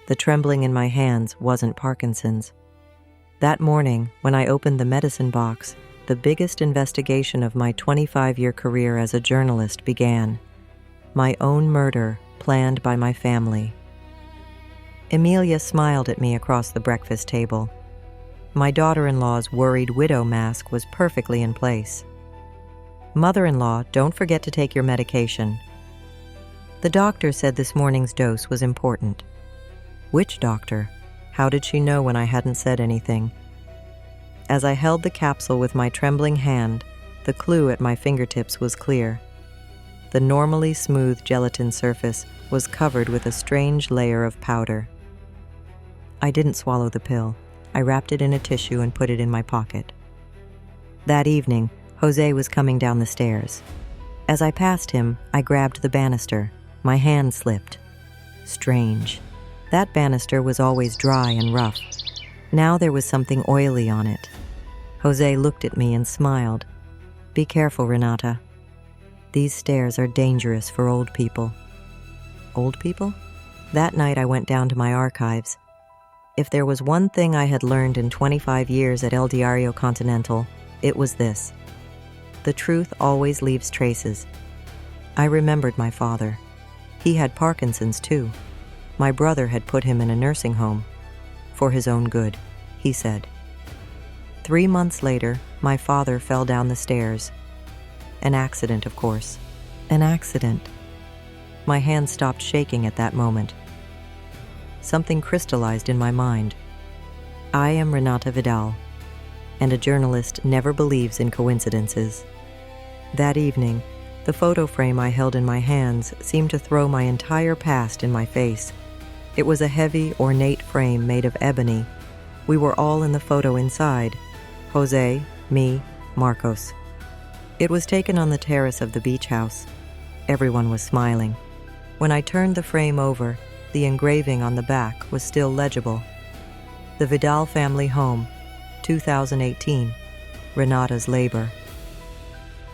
The trembling in my hands wasn't Parkinson's. That morning, when I opened the medicine box, the biggest investigation of my 25-year career as a journalist began. My own murder, planned by my family. Emilia smiled at me across the breakfast table. My daughter-in-law's worried widow mask was perfectly in place. "Mother-in-law, don't forget to take your medication." The doctor said this morning's dose was important. Which doctor? How did she know when I hadn't said anything? As I held the capsule with my trembling hand, the clue at my fingertips was clear. The normally smooth gelatin surface was covered with a strange layer of powder. I didn't swallow the pill. I wrapped it in a tissue and put it in my pocket. That evening, Jose was coming down the stairs. As I passed him, I grabbed the banister. My hand slipped. Strange. That banister was always dry and rough. Now there was something oily on it. Jose looked at me and smiled. "Be careful, Renata. These stairs are dangerous for old people." Old people? That night I went down to my archives. If there was one thing I had learned in 25 years at El Diario Continental, it was this. The truth always leaves traces. I remembered my father. He had Parkinson's too. My brother had put him in a nursing home. For his own good, he said. 3 months later, my father fell down the stairs. An accident, of course. An accident. My hand stopped shaking at that moment. Something crystallized in my mind. I am Renata Vidal, and a journalist never believes in coincidences. That evening, the photo frame I held in my hands seemed to throw my entire past in my face. It was a heavy, ornate frame made of ebony. We were all in the photo inside. Jose, me, Marcos. It was taken on the terrace of the beach house. Everyone was smiling. When I turned the frame over, the engraving on the back was still legible. The Vidal family home, 2018, Renata's labor.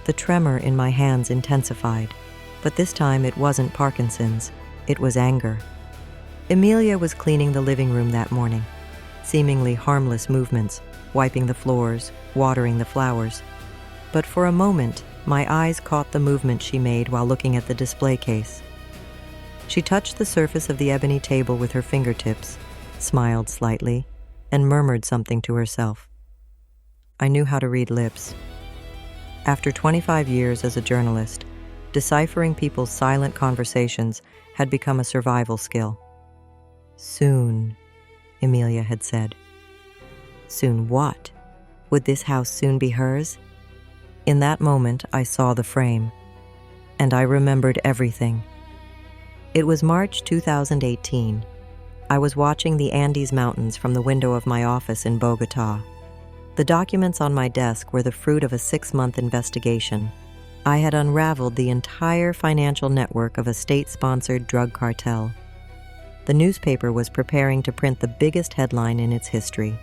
The tremor in my hands intensified, but this time it wasn't Parkinson's, it was anger. Emilia was cleaning the living room that morning, seemingly harmless movements, wiping the floors, watering the flowers. But for a moment, my eyes caught the movement she made while looking at the display case. She touched the surface of the ebony table with her fingertips, smiled slightly, and murmured something to herself. I knew how to read lips. After 25 years as a journalist, deciphering people's silent conversations had become a survival skill. "Soon," Emilia had said. Soon what? Would this house soon be hers? In that moment, I saw the frame, and I remembered everything. It was March 2018. I was watching the Andes Mountains from the window of my office in Bogotá. The documents on my desk were the fruit of a 6-month investigation. I had unraveled the entire financial network of a state-sponsored drug cartel. The newspaper was preparing to print the biggest headline in its history.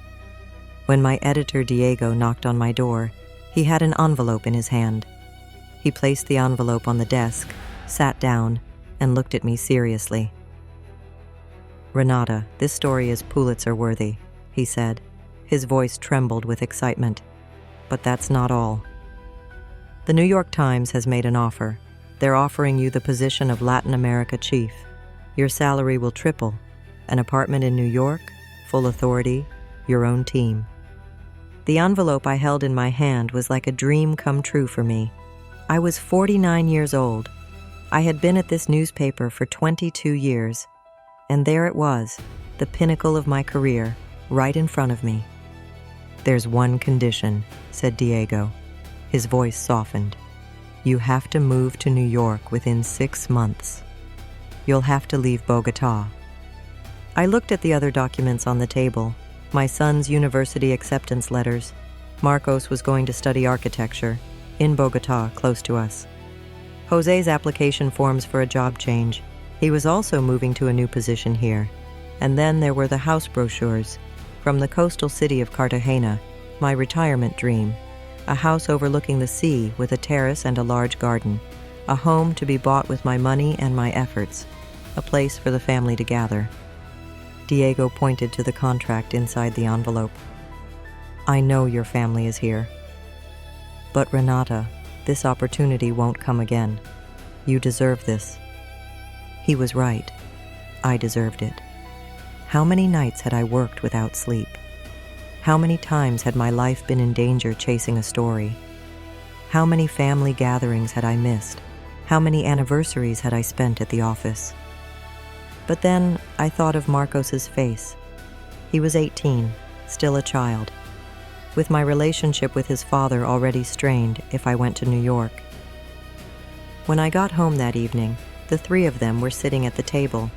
When my editor Diego knocked on my door, he had an envelope in his hand. He placed the envelope on the desk, sat down, and looked at me seriously. "Renata, this story is Pulitzer-worthy," he said. His voice trembled with excitement. "But that's not all. The New York Times has made an offer. They're offering you the position of Latin America chief. Your salary will triple. An apartment in New York, full authority, your own team." The envelope I held in my hand was like a dream come true for me. I was 49 years old. I had been at this newspaper for 22 years. And there it was, the pinnacle of my career, right in front of me. "There's one condition," said Diego. His voice softened. "You have to move to New York within 6 months. You'll have to leave Bogotá." I looked at the other documents on the table. My son's university acceptance letters. Marcos was going to study architecture, in Bogotá, close to us. Jose's application forms for a job change. He was also moving to a new position here. And then there were the house brochures. From the coastal city of Cartagena, my retirement dream. A house overlooking the sea with a terrace and a large garden. A home to be bought with my money and my efforts. A place for the family to gather. Diego pointed to the contract inside the envelope. I know your family is here. But Renata, this opportunity won't come again. You deserve this. He was right. I deserved it. How many nights had I worked without sleep? How many times had my life been in danger chasing a story? How many family gatherings had I missed? How many anniversaries had I spent at the office? But then I thought of Marcos's face. He was 18, still a child, with my relationship with his father already strained if I went to New York. When I got home that evening, the three of them were sitting at the table,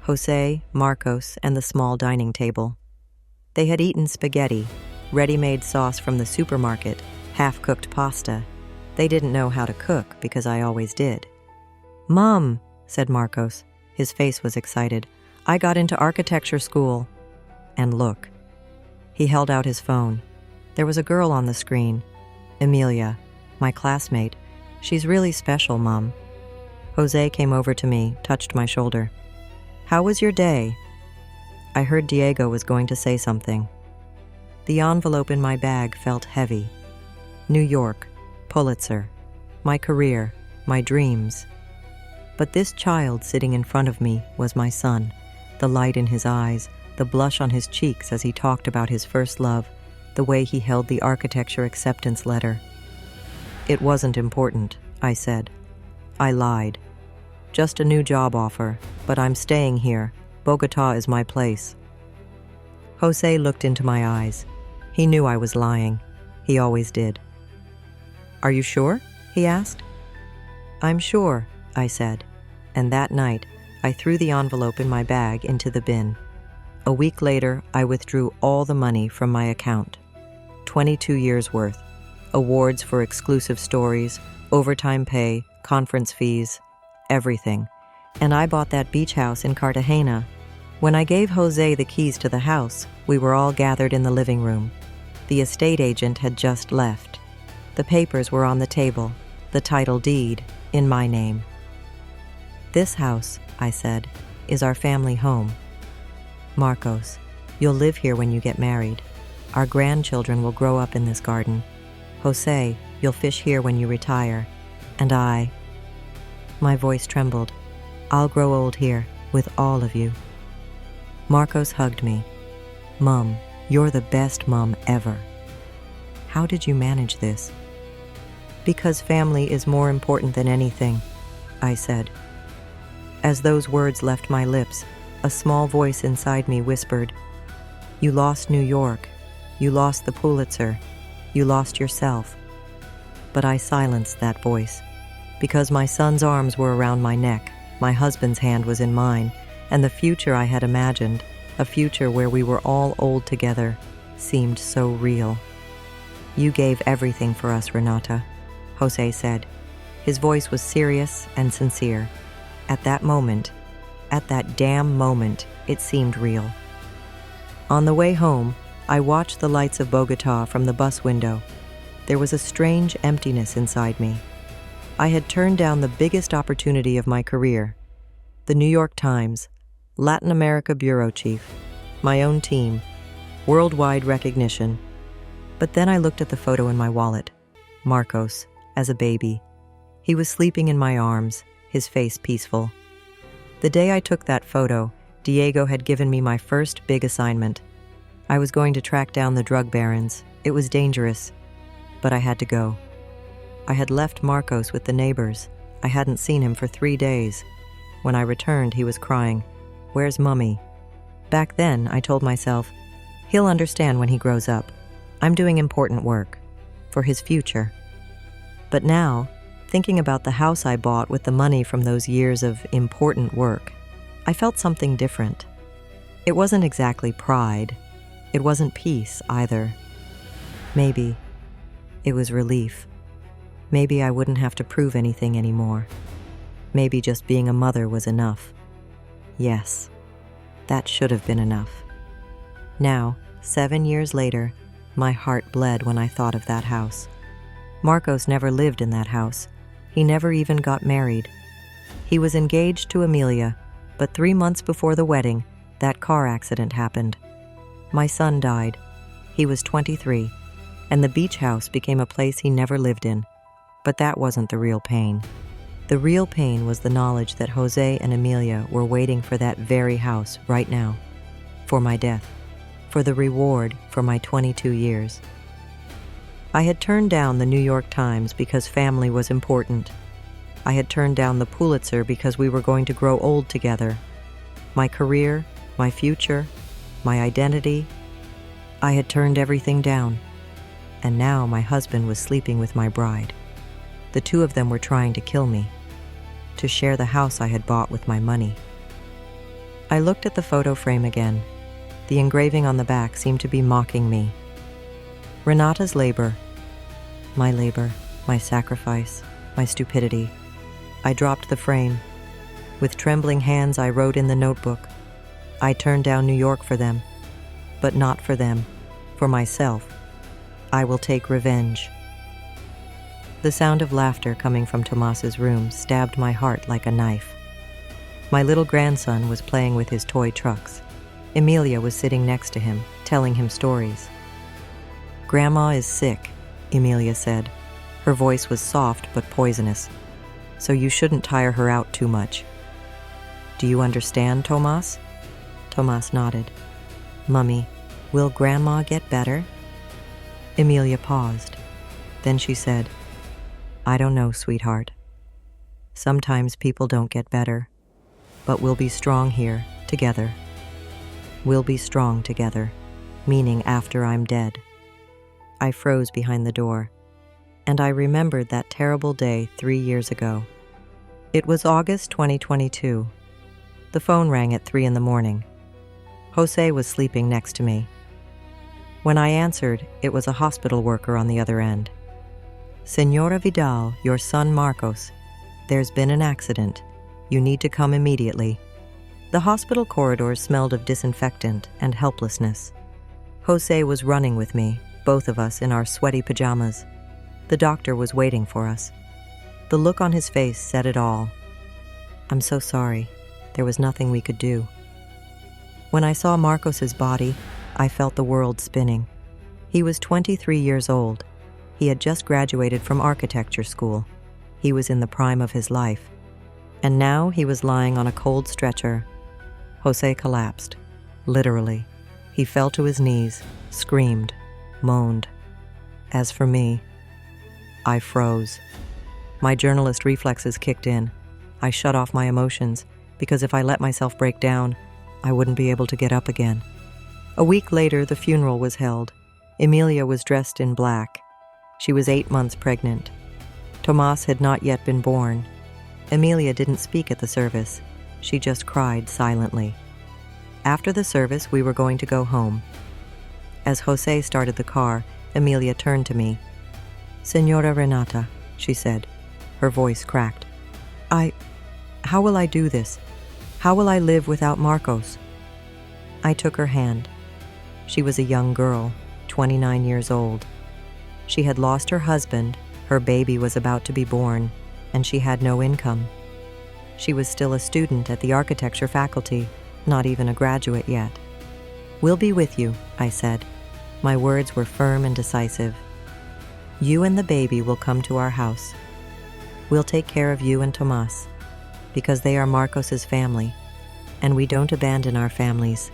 Jose, Marcos, and the small dining table. They had eaten spaghetti, ready-made sauce from the supermarket, half-cooked pasta. They didn't know how to cook because I always did. "Mom," said Marcos. His face was excited. "I got into architecture school." And look. He held out his phone. There was a girl on the screen. Emilia, my classmate. "She's really special, Mom." Jose came over to me, touched my shoulder. "How was your day?" I heard Diego was going to say something. The envelope in my bag felt heavy. New York, Pulitzer, my career, my dreams. But this child sitting in front of me was my son, the light in his eyes, the blush on his cheeks as he talked about his first love, the way he held the architecture acceptance letter. "It wasn't important," I said. I lied. "Just a new job offer, but I'm staying here. Bogota is my place." Jose looked into my eyes. He knew I was lying. He always did. "Are you sure?" he asked. "I'm sure," I said, and that night I threw the envelope in my bag into the bin. A week later, I withdrew all the money from my account. 22 years worth. Awards for exclusive stories, overtime pay, conference fees, everything. And I bought that beach house in Cartagena. When I gave Jose the keys to the house, we were all gathered in the living room. The estate agent had just left. The papers were on the table, the title deed, in my name. "This house," I said, "is our family home. Marcos, you'll live here when you get married. Our grandchildren will grow up in this garden. Jose, you'll fish here when you retire. And I..." My voice trembled. "I'll grow old here, with all of you." Marcos hugged me. "Mom, you're the best mom ever." "How did you manage this?" "Because family is more important than anything," I said. As those words left my lips, a small voice inside me whispered, "You lost New York. You lost the Pulitzer. You lost yourself." But I silenced that voice, because my son's arms were around my neck, my husband's hand was in mine, and the future I had imagined, a future where we were all old together, seemed so real. "You gave everything for us, Renata," Jose said. His voice was serious and sincere. At that moment, at that damn moment, it seemed real. On the way home, I watched the lights of Bogota from the bus window. There was a strange emptiness inside me. I had turned down the biggest opportunity of my career. The New York Times, Latin America bureau chief, my own team, worldwide recognition. But then I looked at the photo in my wallet. Marcos, as a baby. He was sleeping in my arms, his face peaceful. The day I took that photo, Diego had given me my first big assignment. I was going to track down the drug barons. It was dangerous, but I had to go. I had left Marcos with the neighbors. I hadn't seen him for 3 days. When I returned, he was crying, "Where's Mummy?" Back then, I told myself, he'll understand when he grows up. I'm doing important work, for his future. But now, thinking about the house I bought with the money from those years of important work, I felt something different. It wasn't exactly pride. It wasn't peace either. Maybe it was relief. Maybe I wouldn't have to prove anything anymore. Maybe just being a mother was enough. Yes, that should have been enough. Now, 7 years later, my heart bled when I thought of that house. Marcos never lived in that house. He never even got married. He was engaged to Emilia, but 3 months before the wedding, That car accident happened. My son died. He was 23, and the beach house became a place he never lived in. But that wasn't the real pain. The real pain was the knowledge that Jose and Emilia were waiting for that very house right now. For my death. For the reward for my 22 years. I had turned down the New York Times because family was important. I had turned down the Pulitzer because we were going to grow old together. My career, my future, my identity. I had turned everything down. And now my husband was sleeping with my bride. The two of them were trying to kill me, to share the house I had bought with my money. I looked at the photo frame again. The engraving on the back seemed to be mocking me. Renata's labor, my sacrifice, my stupidity. I dropped the frame. With trembling hands, I wrote in the notebook. I turned down New York for them, but not for them, for myself. I will take revenge. The sound of laughter coming from Tomas's room stabbed my heart like a knife. My little grandson was playing with his toy trucks. Emilia was sitting next to him, telling him stories. "Grandma is sick," Emilia said. Her voice was soft but poisonous. "So you shouldn't tire her out too much." "Do you understand, Tomas?" Tomas nodded. "Mummy, will Grandma get better?" Emilia paused. Then she said, "I don't know, sweetheart. Sometimes people don't get better, but we'll be strong here, together. We'll be strong together, meaning after I'm dead." I froze behind the door, and I remembered that terrible day 3 years ago. It was August 2022. The phone rang at 3 in the morning. Jose was sleeping next to me. When I answered, it was a hospital worker on the other end. "Senora Vidal, your son Marcos. There's been an accident. You need to come immediately." The hospital corridors smelled of disinfectant and helplessness. Jose was running with me, both of us in our sweaty pajamas. The doctor was waiting for us. The look on his face said it all. "I'm so sorry. There was nothing we could do." When I saw Marcos's body, I felt the world spinning. He was 23 years old. He had just graduated from architecture school. He was in the prime of his life. And now he was lying on a cold stretcher. Jose collapsed. Literally. He fell to his knees, screamed, moaned. As for me, I froze. My journalist reflexes kicked in. I shut off my emotions, because if I let myself break down, I wouldn't be able to get up again. A week later, the funeral was held. Emilia was dressed in black. She was 8 months pregnant. Tomas had not yet been born. Emilia didn't speak at the service. She just cried silently. After the service, we were going to go home. As Jose started the car, Emilia turned to me. "Senora Renata," she said. Her voice cracked. How will I do this? How will I live without Marcos?" I took her hand. She was a young girl, 29 years old. She had lost her husband, her baby was about to be born, and she had no income. She was still a student at the architecture faculty, not even a graduate yet. "We'll be with you," I said. My words were firm and decisive. "You and the baby will come to our house. We'll take care of you and Tomas, because they are Marcos's family, and we don't abandon our families."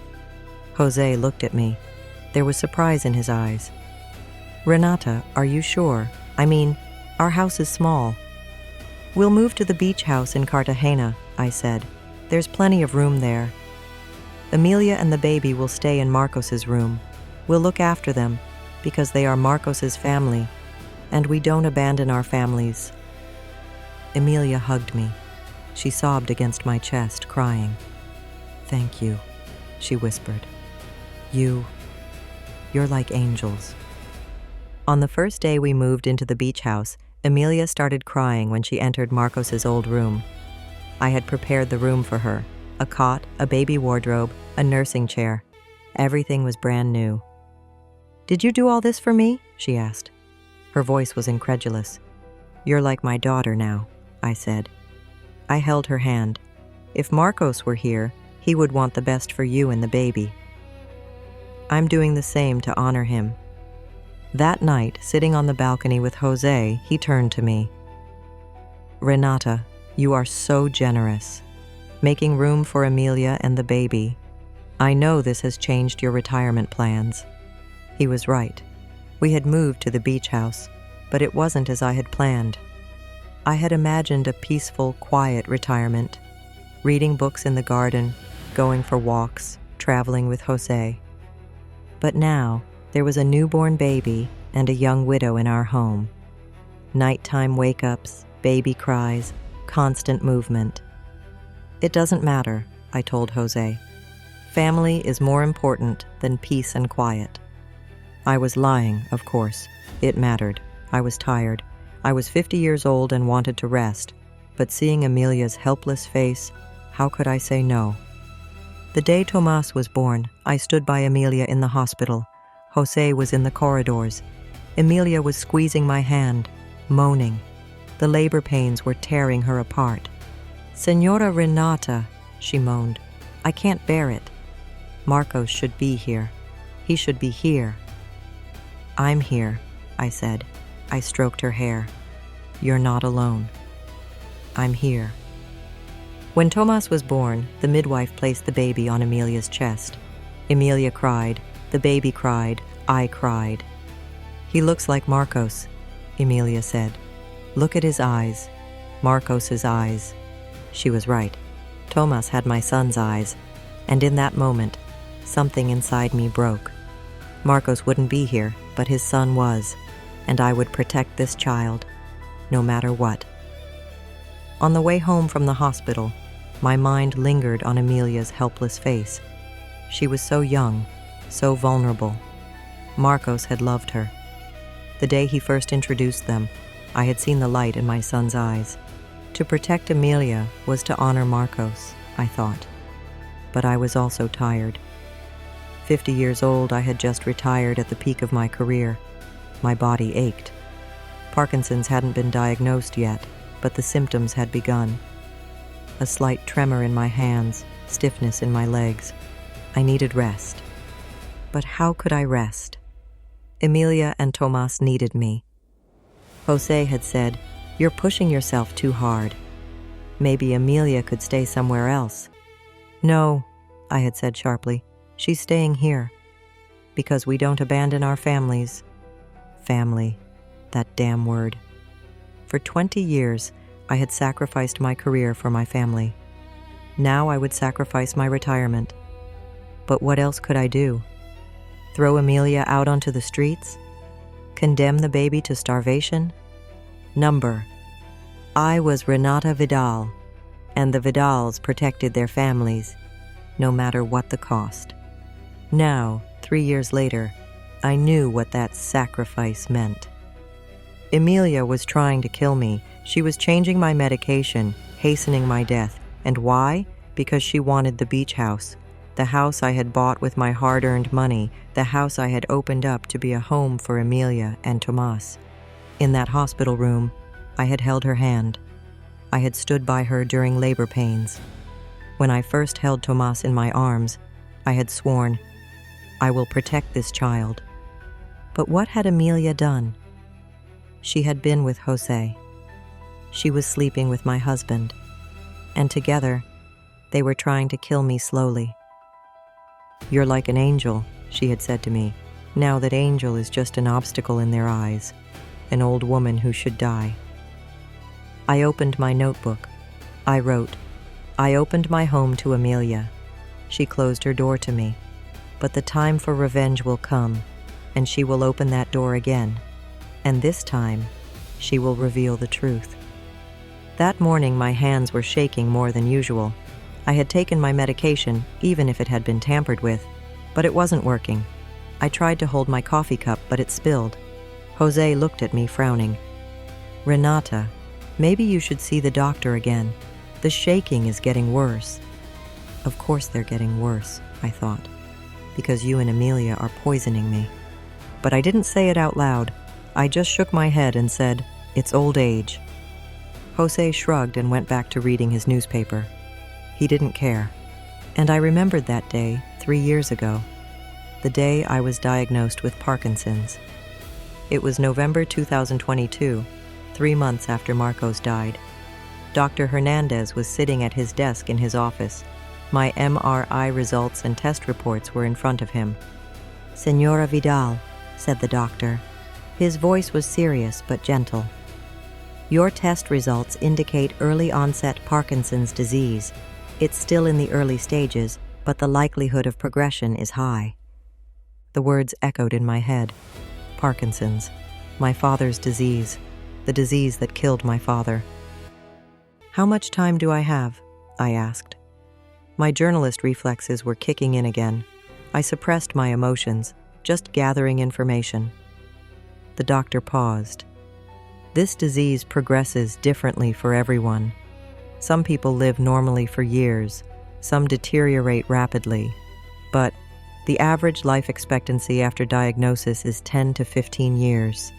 Jose looked at me. There was surprise in his eyes. "Renata, are you sure? I mean, our house is small." "We'll move to the beach house in Cartagena," I said. "There's plenty of room there. Emilia and the baby will stay in Marcos's room. We'll look after them, because they are Marcos's family, and we don't abandon our families." Emilia hugged me. She sobbed against my chest, crying. "Thank you," she whispered. You're like angels." On the first day we moved into the beach house, Emilia started crying when she entered Marcos's old room. I had prepared the room for her. A cot, a baby wardrobe, a nursing chair. Everything was brand new. "Did you do all this for me?" she asked. Her voice was incredulous. "You're like my daughter now," I said. I held her hand. If Marcos were here, He would want the best for you and the baby. I'm doing the same to honor him." That night, sitting on the balcony with Jose, he turned to me. "Renata, you are so generous. Making room for Amelia and the baby. I know this has changed your retirement plans." He was right. We had moved to the beach house, but it wasn't as I had planned. I had imagined a peaceful, quiet retirement, reading books in the garden, going for walks, traveling with Jose. But now, there was a newborn baby and a young widow in our home. Nighttime wake-ups, baby cries, constant movement. "It doesn't matter," I told Jose. "Family is more important than peace and quiet." I was lying, of course. It mattered. I was tired. I was 50 years old and wanted to rest, but seeing Amelia's helpless face, how could I say no? The day Tomas was born, I stood by Amelia in the hospital. Jose was in the corridors. Amelia was squeezing my hand, moaning. The labor pains were tearing her apart. "Senora Renata," she moaned, "I can't bear it. Marcos should be here. He should be here." "I'm here," I said. I stroked her hair. "You're not alone. I'm here." When Tomas was born, the midwife placed the baby on Amelia's chest. Amelia cried, the baby cried, I cried. "He looks like Marcos," Amelia said. "Look at his eyes. Marcos's eyes." She was right. Tomas had my son's eyes, and in that moment, something inside me broke. Marcos wouldn't be here, but his son was, and I would protect this child, no matter what. On the way home from the hospital, my mind lingered on Amelia's helpless face. She was so young, so vulnerable. Marcos had loved her. The day he first introduced them, I had seen the light in my son's eyes. To protect Amelia was to honor Marcos, I thought. But I was also tired. 50 years old, I had just retired at the peak of my career. My body ached. Parkinson's hadn't been diagnosed yet, but the symptoms had begun. A slight tremor in my hands, stiffness in my legs. I needed rest. But how could I rest? Amelia and Tomas needed me. Jose had said, "You're pushing yourself too hard. Maybe Amelia could stay somewhere else." "No," I had said sharply. "She's staying here. Because we don't abandon our families." Family. That damn word. For 20 years, I had sacrificed my career for my family. Now I would sacrifice my retirement. But what else could I do? Throw Amelia out onto the streets? Condemn the baby to starvation? Number. I was Renata Vidal, and the Vidals protected their families, no matter what the cost. Now, 3 years later, I knew what that sacrifice meant. Amelia was trying to kill me. She was changing my medication, hastening my death. And why? Because she wanted the beach house. The house I had bought with my hard-earned money, the house I had opened up to be a home for Amelia and Tomas. In that hospital room, I had held her hand. I had stood by her during labor pains. When I first held Tomas in my arms, I had sworn, I will protect this child. But what had Amelia done? She had been with Jose. She was sleeping with my husband. And together, they were trying to kill me slowly. "You're like an angel," she had said to me, now that angel is just an obstacle in their eyes, an old woman who should die. I opened my notebook. I wrote, "I opened my home to Amelia. She closed her door to me. But the time for revenge will come, and she will open that door again. And this time, she will reveal the truth." That morning, my hands were shaking more than usual. I had taken my medication, even if it had been tampered with, but it wasn't working. I tried to hold my coffee cup, but it spilled. Jose looked at me, frowning. "Renata, maybe you should see the doctor again. The shaking is getting worse." Of course they're getting worse, I thought, because you and Amelia are poisoning me. But I didn't say it out loud. I just shook my head and said, "It's old age." Jose shrugged and went back to reading his newspaper. He didn't care. And I remembered that day 3 years ago, the day I was diagnosed with Parkinson's. It was November 2022, 3 months after Marcos died. Dr. Hernandez was sitting at his desk in his office. My MRI results and test reports were in front of him. "Señora Vidal," said the doctor. His voice was serious but gentle. "Your test results indicate early-onset Parkinson's disease. It's still in the early stages, but the likelihood of progression is high." The words echoed in my head. Parkinson's, my father's disease, the disease that killed my father. "How much time do I have?" I asked. My journalist reflexes were kicking in again. I suppressed my emotions, just gathering information. The doctor paused. "This disease progresses differently for everyone. Some people live normally for years, some deteriorate rapidly, but the average life expectancy after diagnosis is 10 to 15 years.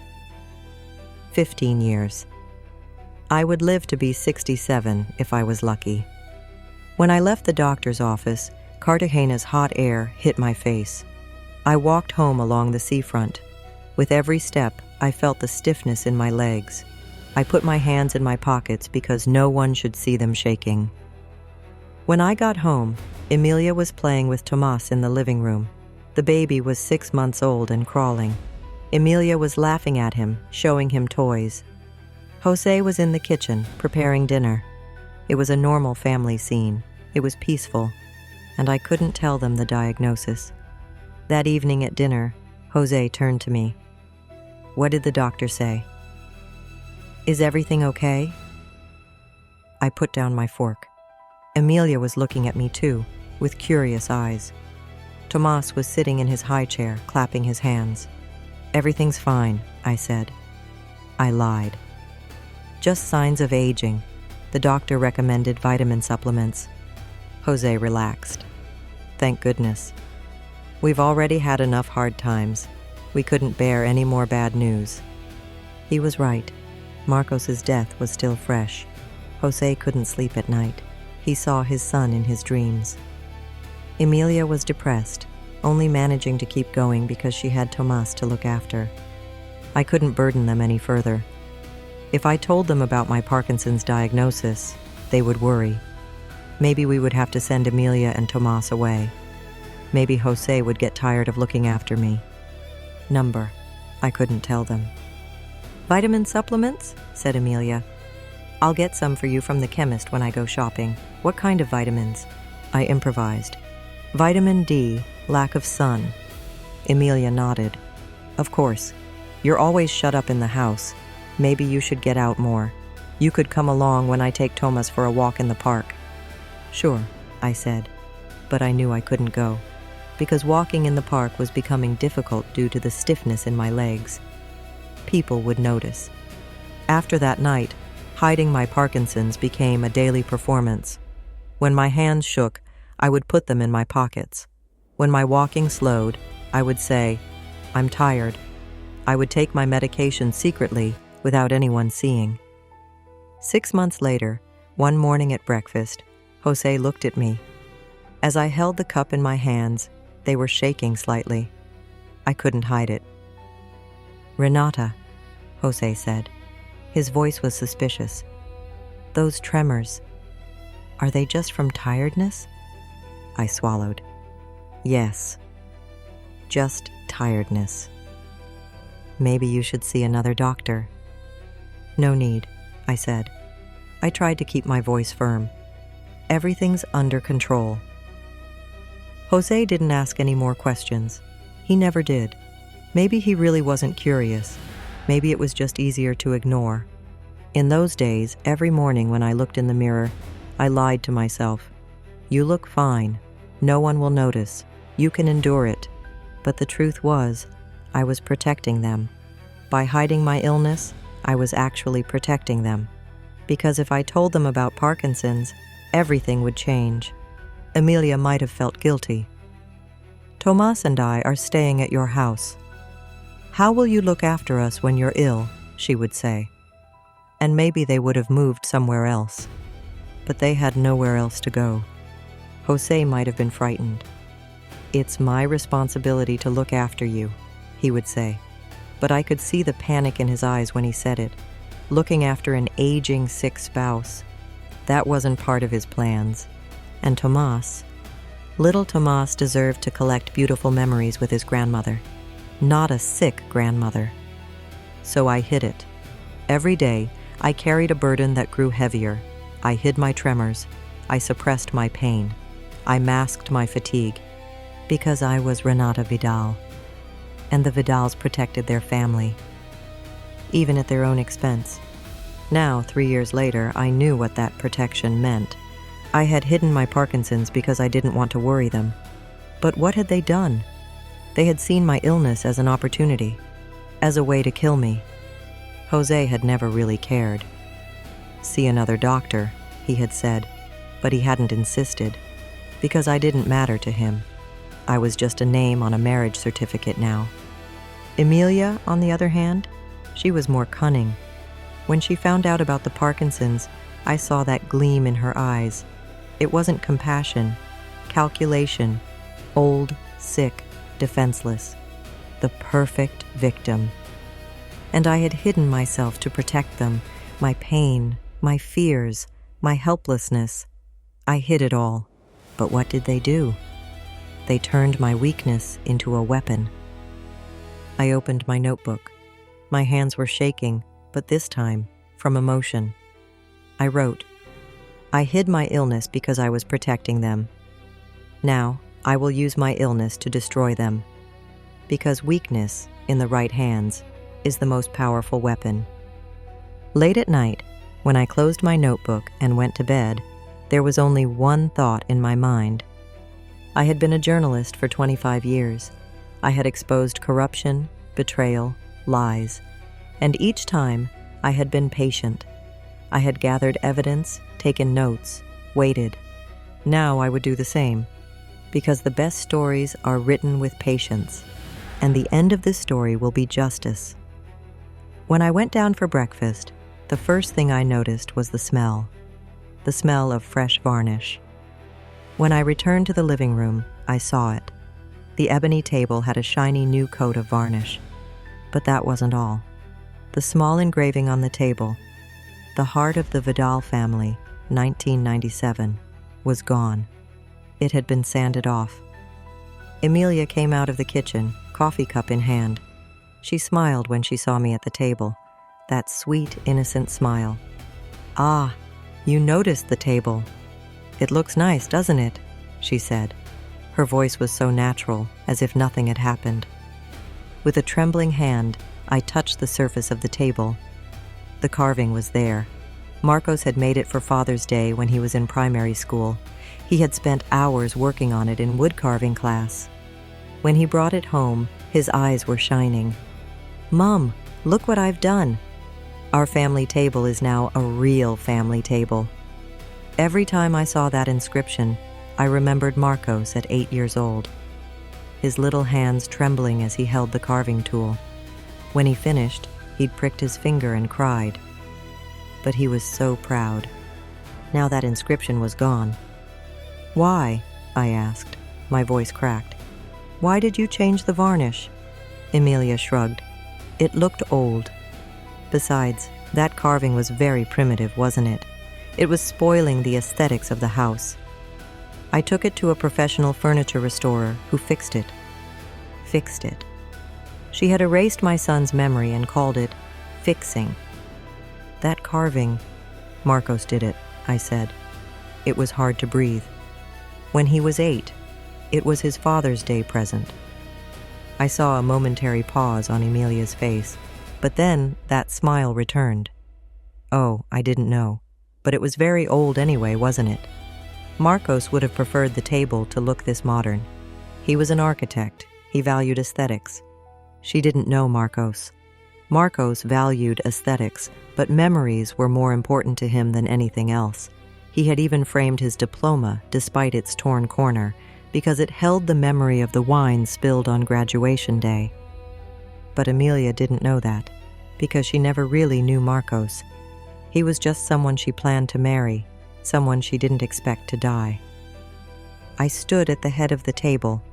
15 years. I would live to be 67 if I was lucky." When I left the doctor's office, Cartagena's hot air hit my face. I walked home along the seafront. With every step, I felt the stiffness in my legs. I put my hands in my pockets because no one should see them shaking. When I got home, Emilia was playing with Tomas in the living room. The baby was 6 months old and crawling. Emilia was laughing at him, showing him toys. Jose was in the kitchen, preparing dinner. It was a normal family scene. It was peaceful, and I couldn't tell them the diagnosis. That evening at dinner, Jose turned to me. "What did the doctor say?" "Is everything okay?" I put down my fork. Emilia was looking at me too, with curious eyes. Tomas was sitting in his high chair, clapping his hands. "Everything's fine," I said. I lied. "Just signs of aging. The doctor recommended vitamin supplements." Jose relaxed. "Thank goodness. We've already had enough hard times. We couldn't bear any more bad news." He was right. Marcos's death was still fresh. Jose couldn't sleep at night. He saw his son in his dreams. Emilia was depressed, only managing to keep going because she had Tomas to look after. I couldn't burden them any further. If I told them about my Parkinson's diagnosis, they would worry. Maybe we would have to send Emilia and Tomas away. Maybe Jose would get tired of looking after me. Number. I couldn't tell them. "Vitamin supplements?" said Emilia. "I'll get some for you from the chemist when I go shopping." "What kind of vitamins?" I improvised. "Vitamin D, lack of sun." Emilia nodded. "Of course. You're always shut up in the house. Maybe you should get out more. You could come along when I take Tomas for a walk in the park." "Sure," I said, but I knew I couldn't go, because walking in the park was becoming difficult due to the stiffness in my legs. People would notice. After that night, hiding my Parkinson's became a daily performance. When my hands shook, I would put them in my pockets. When my walking slowed, I would say, "I'm tired." I would take my medication secretly without anyone seeing. 6 months later, one morning at breakfast, Jose looked at me. As I held the cup in my hands, they were shaking slightly. I couldn't hide it. "Renata," Jose said. His voice was suspicious. "Those tremors, are they just from tiredness?" I swallowed. "Yes, just tiredness. Maybe you should see another doctor." "No need," I said. I tried to keep my voice firm. "Everything's under control." Jose didn't ask any more questions. He never did. Maybe he really wasn't curious. Maybe it was just easier to ignore. In those days, every morning when I looked in the mirror, I lied to myself. "You look fine. No one will notice. You can endure it." But the truth was, I was protecting them. By hiding my illness, I was actually protecting them. Because if I told them about Parkinson's, everything would change. Emilia might have felt guilty. "Tomas and I are staying at your house. How will you look after us when you're ill?" she would say. And maybe they would have moved somewhere else. But they had nowhere else to go. Jose might have been frightened. "It's my responsibility to look after you," he would say. But I could see the panic in his eyes when he said it. Looking after an aging, sick spouse. That wasn't part of his plans. And little Tomas deserved to collect beautiful memories with his grandmother, not a sick grandmother. So I hid it. Every day, I carried a burden that grew heavier. I hid my tremors. I suppressed my pain. I masked my fatigue. Because I was Renata Vidal. And the Vidals protected their family, even at their own expense. Now, 3 years later, I knew what that protection meant. I had hidden my Parkinson's because I didn't want to worry them. But what had they done? They had seen my illness as an opportunity, as a way to kill me. Jose had never really cared. "See another doctor," he had said, but he hadn't insisted, because I didn't matter to him. I was just a name on a marriage certificate now. Emilia, on the other hand, she was more cunning. When she found out about the Parkinson's, I saw that gleam in her eyes. It wasn't compassion, calculation, old, sick, defenseless. The perfect victim. And I had hidden myself to protect them, my pain, my fears, my helplessness. I hid it all. But what did they do? They turned my weakness into a weapon. I opened my notebook. My hands were shaking, but this time, from emotion. I wrote, "I hid my illness because I was protecting them. Now, I will use my illness to destroy them. Because weakness, in the right hands, is the most powerful weapon." Late at night, when I closed my notebook and went to bed, there was only one thought in my mind. I had been a journalist for 25 years. I had exposed corruption, betrayal, lies, and each time I had been patient. I had gathered evidence, taken notes, waited. Now I would do the same, because the best stories are written with patience, and the end of this story will be justice. When I went down for breakfast, the first thing I noticed was the smell of fresh varnish. When I returned to the living room, I saw it. The ebony table had a shiny new coat of varnish. But that wasn't all. The small engraving on the table, "The Heart of the Vidal Family, 1997, was gone. It had been sanded off. Emilia came out of the kitchen, coffee cup in hand. She smiled when she saw me at the table, that sweet, innocent smile. "Ah, you noticed the table. It looks nice, doesn't it?" she said. Her voice was so natural, as if nothing had happened. With a trembling hand, I touched the surface of the table. The carving was there. Marcos had made it for Father's Day when he was in primary school. He had spent hours working on it in wood carving class. When he brought it home, his eyes were shining. "Mom, look what I've done." Our family table is now a real family table. Every time I saw that inscription, I remembered Marcos at 8 years old, his little hands trembling as he held the carving tool. When he finished, he'd pricked his finger and cried. But he was so proud. Now that inscription was gone. "Why?" I asked. My voice cracked. "Why did you change the varnish?" Emilia shrugged. "It looked old. Besides, that carving was very primitive, wasn't it? It was spoiling the aesthetics of the house. I took it to a professional furniture restorer who fixed it. She had erased my son's memory and called it fixing. That carving, Marcos did it, I said. It was hard to breathe. When he was 8, it was his Father's Day present. I saw a momentary pause on Emilia's face, but then that smile returned. Oh, I didn't know. But it was very old anyway, wasn't it? Marcos would have preferred the table to look this modern. He was an architect. He valued aesthetics. She didn't know Marcos. Marcos valued aesthetics, but memories were more important to him than anything else. He had even framed his diploma, despite its torn corner, because it held the memory of the wine spilled on graduation day. But Emilia didn't know that, because she never really knew Marcos. He was just someone she planned to marry, someone she didn't expect to die. I stood at the head of the table,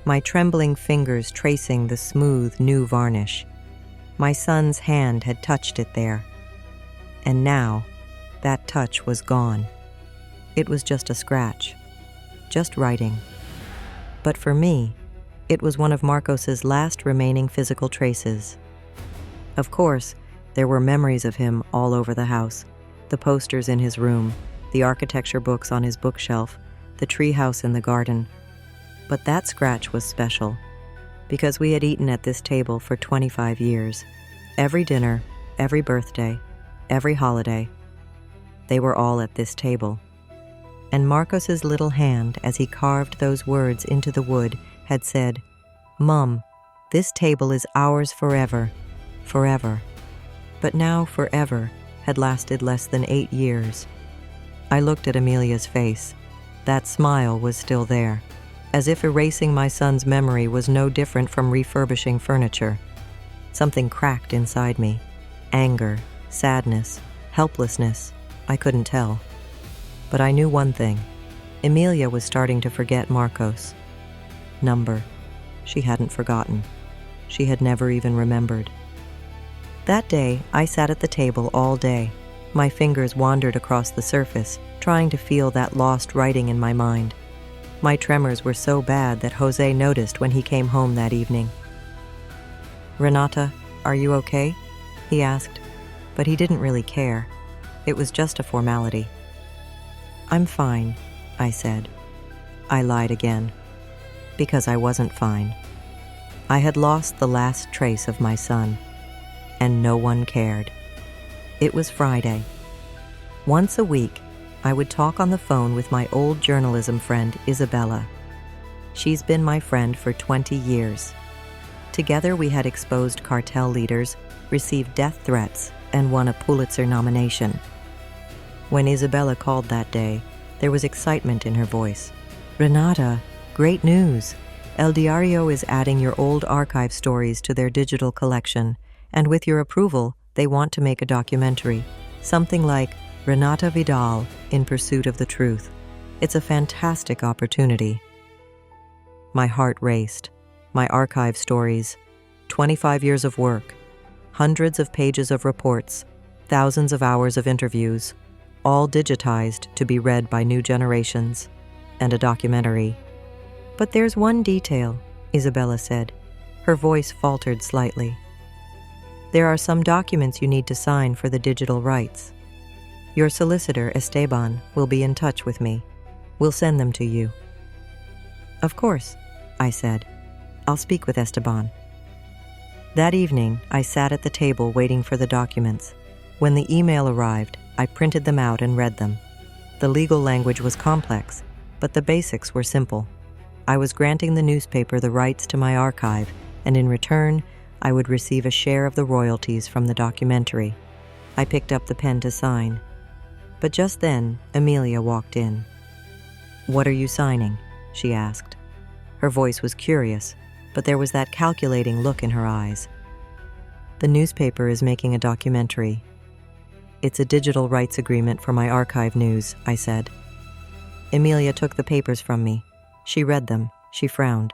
my trembling fingers tracing the smooth, new varnish. My son's hand had touched it there. And now, that touch was gone. It was just a scratch. Just writing. But for me, it was one of Marcos's last remaining physical traces. Of course, there were memories of him all over the house. The posters in his room, the architecture books on his bookshelf, the treehouse in the garden. But that scratch was special, because we had eaten at this table for 25 years. Every dinner, every birthday, every holiday. They were all at this table. And Marcos's little hand, as he carved those words into the wood, had said, "Mum, this table is ours forever, forever." But now forever had lasted less than 8 years. I looked at Emilia's face. That smile was still there, as if erasing my son's memory was no different from refurbishing furniture. Something cracked inside me. Anger, sadness, helplessness, I couldn't tell. But I knew one thing. Emilia was starting to forget Marcos. Number. She hadn't forgotten. She had never even remembered. That day, I sat at the table all day. My fingers wandered across the surface, trying to feel that lost writing in my mind. My tremors were so bad that Jose noticed when he came home that evening. "Renata, are you okay?" he asked, but he didn't really care. It was just a formality. "I'm fine," I said. I lied again, because I wasn't fine. I had lost the last trace of my son, and no one cared. It was Friday. Once a week, I would talk on the phone with my old journalism friend, Isabella. She's been my friend for 20 years. Together we had exposed cartel leaders, received death threats, and won a Pulitzer nomination. When Isabella called that day, there was excitement in her voice. "Renata, great news! El Diario is adding your old archive stories to their digital collection, and with your approval, they want to make a documentary, something like Renata Vidal in Pursuit of the Truth. It's a fantastic opportunity." My heart raced. My archive stories, 25 years of work, hundreds of pages of reports, thousands of hours of interviews, all digitized to be read by new generations, and a documentary. "But there's one detail," Isabella said. Her voice faltered slightly. "There are some documents you need to sign for the digital rights. Your solicitor, Esteban, will be in touch with me. We'll send them to you." "Of course," I said. "I'll speak with Esteban." That evening, I sat at the table waiting for the documents. When the email arrived, I printed them out and read them. The legal language was complex, but the basics were simple. I was granting the newspaper the rights to my archive, and in return, I would receive a share of the royalties from the documentary. I picked up the pen to sign. But just then, Emilia walked in. "What are you signing?" she asked. Her voice was curious, but there was that calculating look in her eyes. "The newspaper is making a documentary. It's a digital rights agreement for my archive news," I said. Emilia took the papers from me. She read them. She frowned.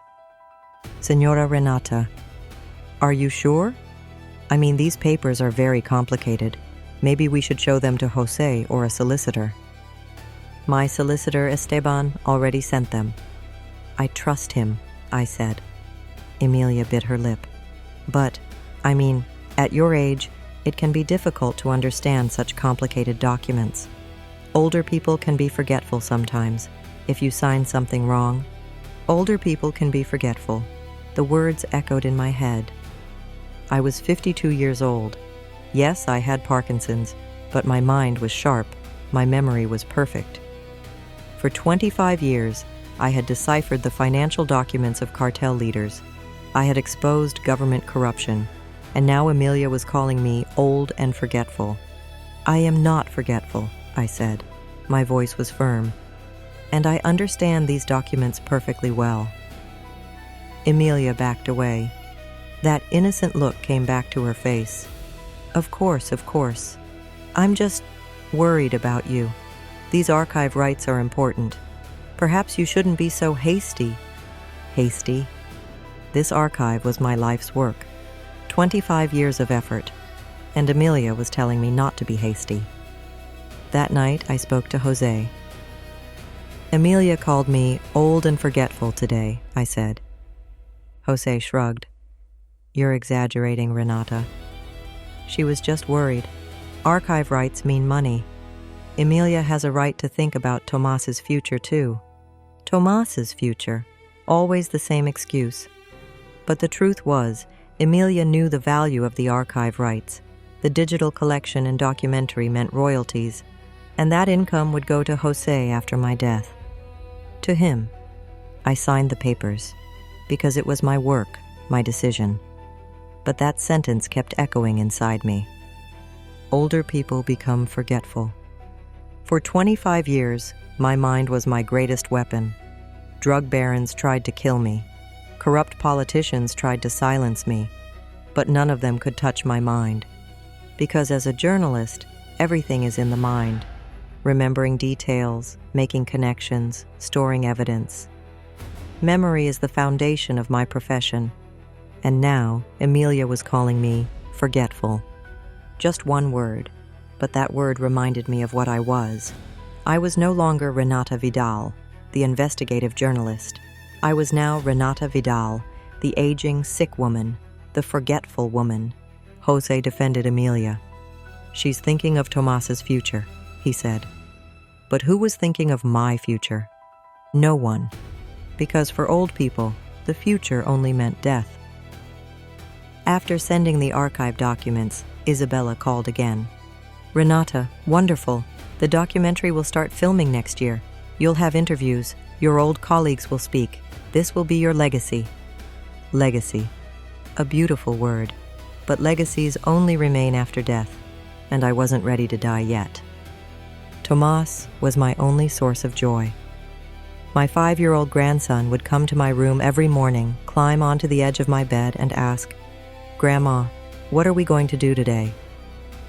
"Señora Renata, are you sure? I mean, these papers are very complicated. Maybe we should show them to Jose or a solicitor." "My solicitor, Esteban, already sent them. I trust him," I said. Emilia bit her lip. "But, I mean, at your age, it can be difficult to understand such complicated documents. Older people can be forgetful sometimes. If you sign something wrong, older people can be forgetful." The words echoed in my head. I was 52 years old. Yes, I had Parkinson's, but my mind was sharp. My memory was perfect. For 25 years, I had deciphered the financial documents of cartel leaders. I had exposed government corruption, and now Emilia was calling me old and forgetful. "I am not forgetful," I said. My voice was firm. "And I understand these documents perfectly well." Emilia backed away. That innocent look came back to her face. Of course. I'm just worried about you. These archive rights are important. Perhaps you shouldn't be so hasty. Hasty? This archive was my life's work. 25 years of effort. And Emilia was telling me not to be hasty. That night, I spoke to Jose. Emilia called me old and forgetful today, I said. Jose shrugged. You're exaggerating, Renata. She was just worried. Archive rights mean money. Emilia has a right to think about Tomas's future, too. Tomas's future. Always the same excuse. But the truth was, Emilia knew the value of the archive rights. The digital collection and documentary meant royalties, and that income would go to Jose after my death. To him. I signed the papers, because it was my work, my decision. But that sentence kept echoing inside me. Older people become forgetful. For 25 years, my mind was my greatest weapon. Drug barons tried to kill me. Corrupt politicians tried to silence me. But none of them could touch my mind. Because as a journalist, everything is in the mind. Remembering details, making connections, storing evidence. Memory is the foundation of my profession. And now, Emilia was calling me forgetful. Just one word, but that word reminded me of what I was. I was no longer Renata Vidal, the investigative journalist. I was now Renata Vidal, the aging, sick woman, the forgetful woman. Jose defended Emilia. She's thinking of Tomas's future, he said. But who was thinking of my future? No one. Because for old people, the future only meant death. After sending the archive documents, Isabella called again. Renata, wonderful. The documentary will start filming next year. You'll have interviews. Your old colleagues will speak. This will be your legacy. Legacy. A beautiful word. But legacies only remain after death, and I wasn't ready to die yet. Tomas was my only source of joy. My 5-year-old grandson would come to my room every morning, climb onto the edge of my bed, and ask, Grandma, what are we going to do today?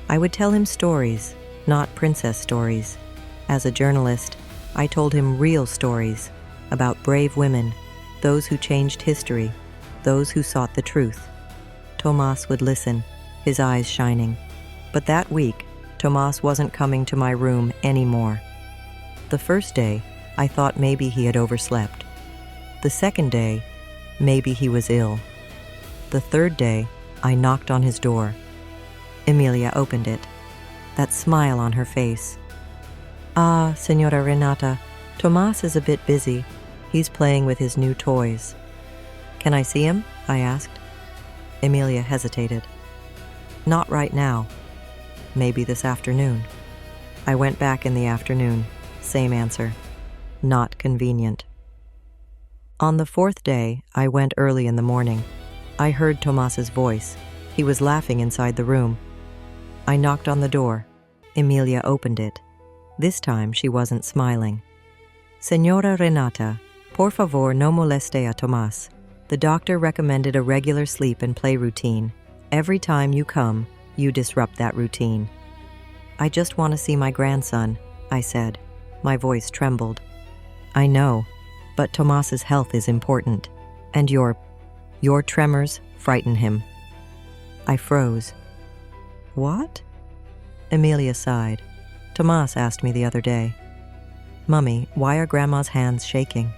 I would tell him stories, not princess stories. As a journalist, I told him real stories about brave women, those who changed history, those who sought the truth. Tomas would listen, his eyes shining. But that week, Tomas wasn't coming to my room anymore. The first day, I thought maybe he had overslept. The second day, maybe he was ill. The third day, I knocked on his door. Emilia opened it, that smile on her face. Ah, Señora Renata, Tomas is a bit busy. He's playing with his new toys. Can I see him? I asked. Emilia hesitated. Not right now. Maybe this afternoon. I went back in the afternoon. Same answer. Not convenient. On the fourth day, I went early in the morning. I heard Tomas's voice. He was laughing inside the room. I knocked on the door. Emilia opened it. This time she wasn't smiling. Señora Renata, por favor no moleste a Tomas. The doctor recommended a regular sleep and play routine. Every time you come, you disrupt that routine. I just want to see my grandson, I said. My voice trembled. I know, but Tomas's health is important, and your tremors frighten him. I froze. What? Emilia sighed. Tomas asked me the other day. Mummy, why are Grandma's hands shaking?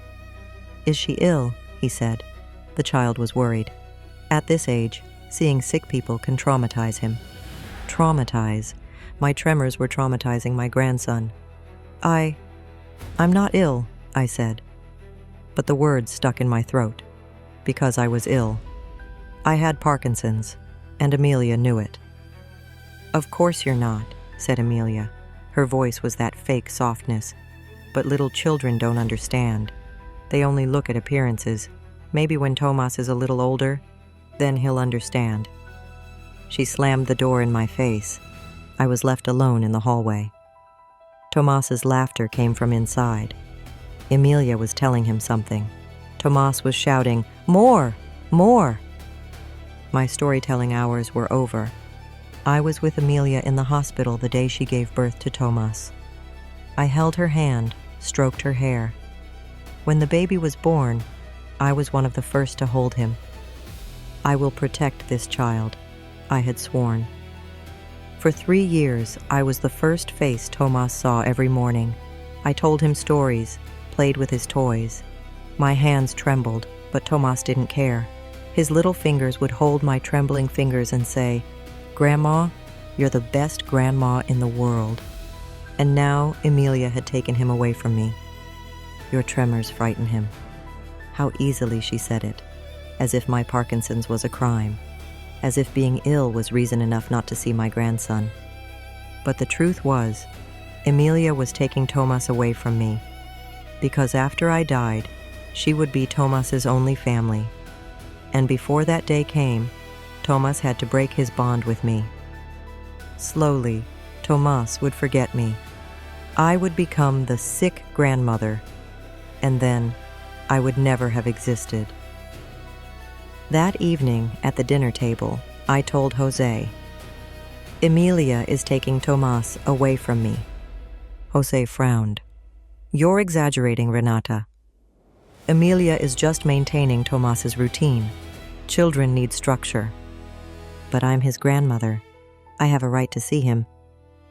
Is she ill? He said. The child was worried. At this age, seeing sick people can traumatize him. Traumatize. My tremors were traumatizing my grandson. I'm not ill, I said. But the words stuck in my throat. Because I was ill. I had Parkinson's, and Emilia knew it. Of course you're not, said Emilia. Her voice was that fake softness. But little children don't understand. They only look at appearances. Maybe when Tomas is a little older, then he'll understand. She slammed the door in my face. I was left alone in the hallway. Tomas's laughter came from inside. Emilia was telling him something. Tomas was shouting, "More! More!" My storytelling hours were over. I was with Emilia in the hospital the day she gave birth to Tomas. I held her hand, stroked her hair. When the baby was born, I was one of the first to hold him. I will protect this child, I had sworn. For 3 years, I was the first face Tomas saw every morning. I told him stories, played with his toys. My hands trembled, but Tomas didn't care. His little fingers would hold my trembling fingers and say, "Grandma, you're the best grandma in the world." And now Emilia had taken him away from me. Your tremors frighten him. How easily she said it, as if my Parkinson's was a crime, as if being ill was reason enough not to see my grandson. But the truth was, Emilia was taking Tomas away from me, because after I died, she would be Tomas's only family. And before that day came, Tomas had to break his bond with me. Slowly, Tomas would forget me. I would become the sick grandmother, and then I would never have existed. That evening at the dinner table, I told Jose, "Emilia is taking Tomas away from me." Jose frowned. "You're exaggerating, Renata. Emilia is just maintaining Tomas's routine. Children need structure." "But I'm his grandmother. I have a right to see him."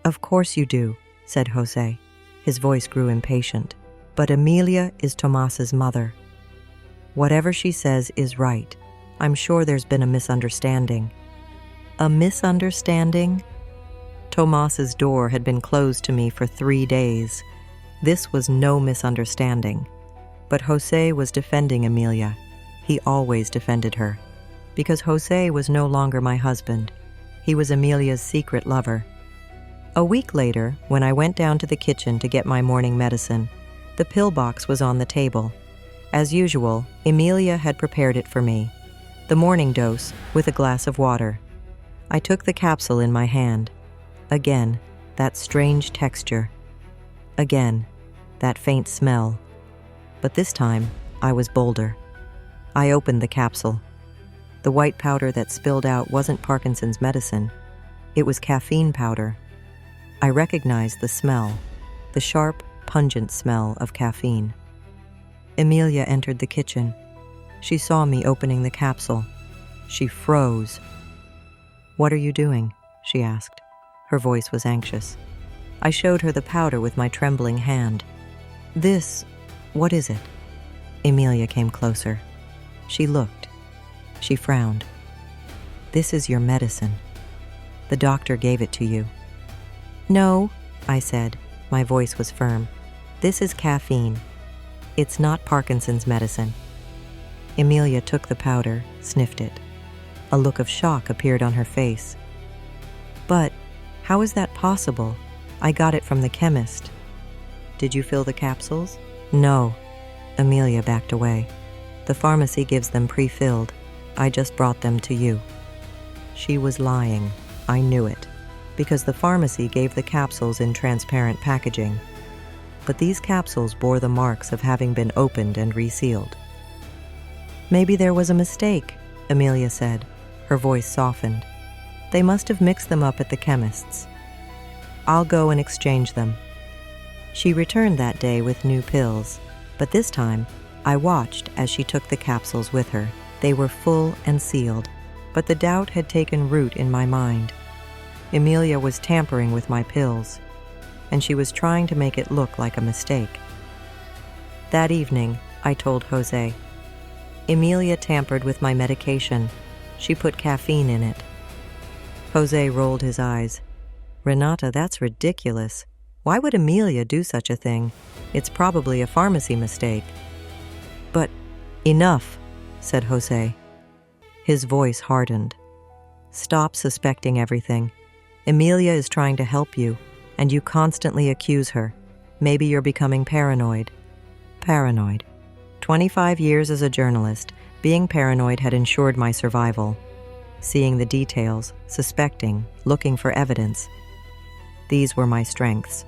"Of course you do," said Jose. His voice grew impatient. "But Emilia is Tomas's mother. Whatever she says is right. I'm sure there's been a misunderstanding." A misunderstanding? Tomas's door had been closed to me for 3 days. This was no misunderstanding. But Jose was defending Emilia. He always defended her. Because Jose was no longer my husband. He was Emilia's secret lover. A week later, when I went down to the kitchen to get my morning medicine, the pill box was on the table. As usual, Emilia had prepared it for me. The morning dose, with a glass of water. I took the capsule in my hand. Again, that strange texture. Again, that faint smell. But this time, I was bolder. I opened the capsule. The white powder that spilled out wasn't Parkinson's medicine. It was caffeine powder. I recognized the smell, the sharp, pungent smell of caffeine. Emilia entered the kitchen. She saw me opening the capsule. She froze. "What are you doing?" she asked. Her voice was anxious. I showed her the powder with my trembling hand. What is it?" Emilia came closer. She looked. She frowned. "This is your medicine. The doctor gave it to you." "No," I said. My voice was firm. "This is caffeine. It's not Parkinson's medicine." Emilia took the powder, sniffed it. A look of shock appeared on her face. "But how is that possible? I got it from the chemist." "Did you fill the capsules?" "No." Emilia backed away. "The pharmacy gives them pre-filled. I just brought them to you." She was lying. I knew it, because the pharmacy gave the capsules in transparent packaging. But these capsules bore the marks of having been opened and resealed. "Maybe there was a mistake," Emilia said. Her voice softened. "They must have mixed them up at the chemist's. I'll go and exchange them." She returned that day with new pills, but this time I watched as she took the capsules with her. They were full and sealed, but the doubt had taken root in my mind. Emilia was tampering with my pills, and she was trying to make it look like a mistake. That evening, I told Jose, "Emilia tampered with my medication. She put caffeine in it." Jose rolled his eyes. "Renata, that's ridiculous. Why would Emilia do such a thing? It's probably a pharmacy mistake." "But enough," said Jose. His voice hardened. "Stop suspecting everything. Emilia is trying to help you, and you constantly accuse her. Maybe you're becoming paranoid." Paranoid. 25 years as a journalist, being paranoid had ensured my survival. Seeing the details, suspecting, looking for evidence. These were my strengths.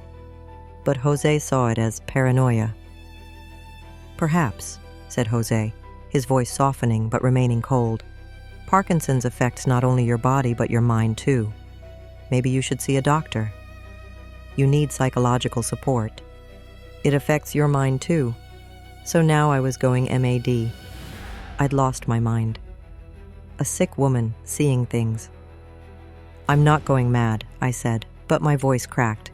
But Jose saw it as paranoia. "Perhaps," said Jose, his voice softening but remaining cold. "Parkinson's affects not only your body but your mind too. Maybe you should see a doctor. You need psychological support. It affects your mind too. So now I was going MAD. I'd lost my mind. A sick woman seeing things. "I'm not going mad," I said, but my voice cracked.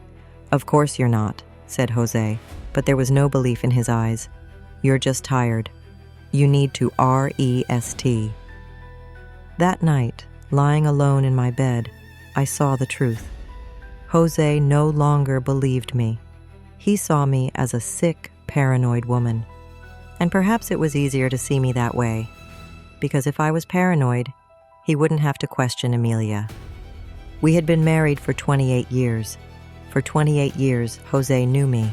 "Of course you're not," said Jose, but there was no belief in his eyes. "You're just tired. You need to rest." That night, lying alone in my bed, I saw the truth. Jose no longer believed me. He saw me as a sick, paranoid woman. And perhaps it was easier to see me that way, because if I was paranoid, he wouldn't have to question Emilia. We had been married for 28 years. For 28 years, Jose knew me.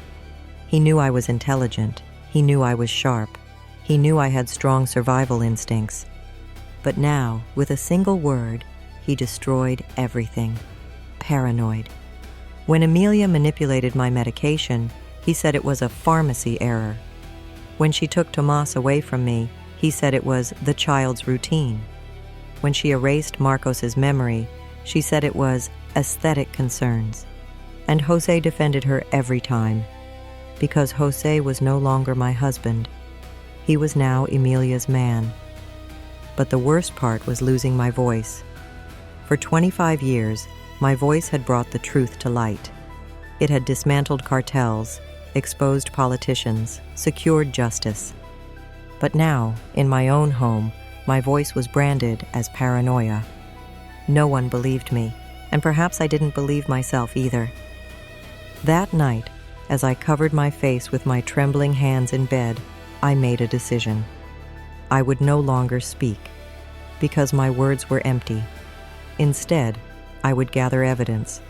He knew I was intelligent. He knew I was sharp. He knew I had strong survival instincts. But now, with a single word, he destroyed everything. Paranoid. When Emilia manipulated my medication, he said it was a pharmacy error. When she took Tomas away from me, he said it was the child's routine. When she erased Marcos's memory, she said it was aesthetic concerns. And Jose defended her every time, because Jose was no longer my husband. He was now Emilia's man. But the worst part was losing my voice. For 25 years, my voice had brought the truth to light. It had dismantled cartels, exposed politicians, secured justice. But now, in my own home, my voice was branded as paranoia. No one believed me, and perhaps I didn't believe myself either. That night, as I covered my face with my trembling hands in bed, I made a decision. I would no longer speak, because my words were empty. Instead, I would gather evidence,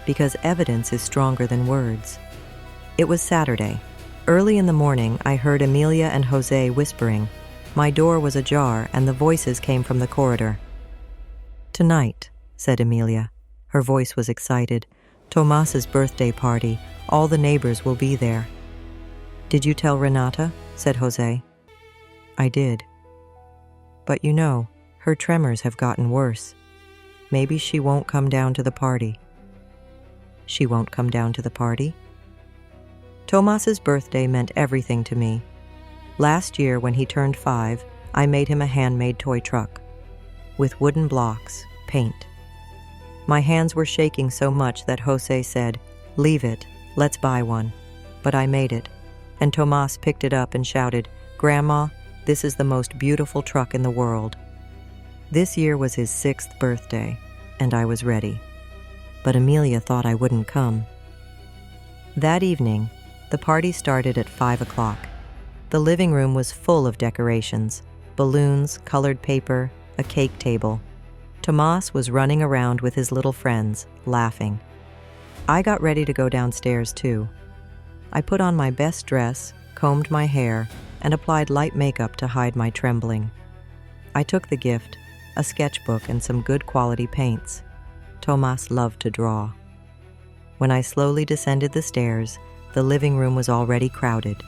because evidence is stronger than words. It was Saturday. Early in the morning, I heard Emilia and Jose whispering. My door was ajar, and the voices came from the corridor. "Tonight," said Emilia. Her voice was excited. "Tomas's birthday party. All the neighbors will be there." "Did you tell Renata?" said Jose. "I did. But you know, her tremors have gotten worse. Maybe she won't come down to the party." "She won't come down to the party?" Tomas's birthday meant everything to me. Last year, when he turned 5, I made him a handmade toy truck with wooden blocks, paint. My hands were shaking so much that Jose said, "Leave it, let's buy one." But I made it, and Tomas picked it up and shouted, "Grandma, this is the most beautiful truck in the world." This year was his 6th birthday, and I was ready. But Emilia thought I wouldn't come. That evening, the party started at 5 o'clock. The living room was full of decorations, balloons, colored paper, a cake table. Tomas was running around with his little friends, laughing. I got ready to go downstairs too. I put on my best dress, combed my hair, and applied light makeup to hide my trembling. I took the gift, a sketchbook and some good quality paints. Tomas loved to draw. When I slowly descended the stairs, the living room was already crowded.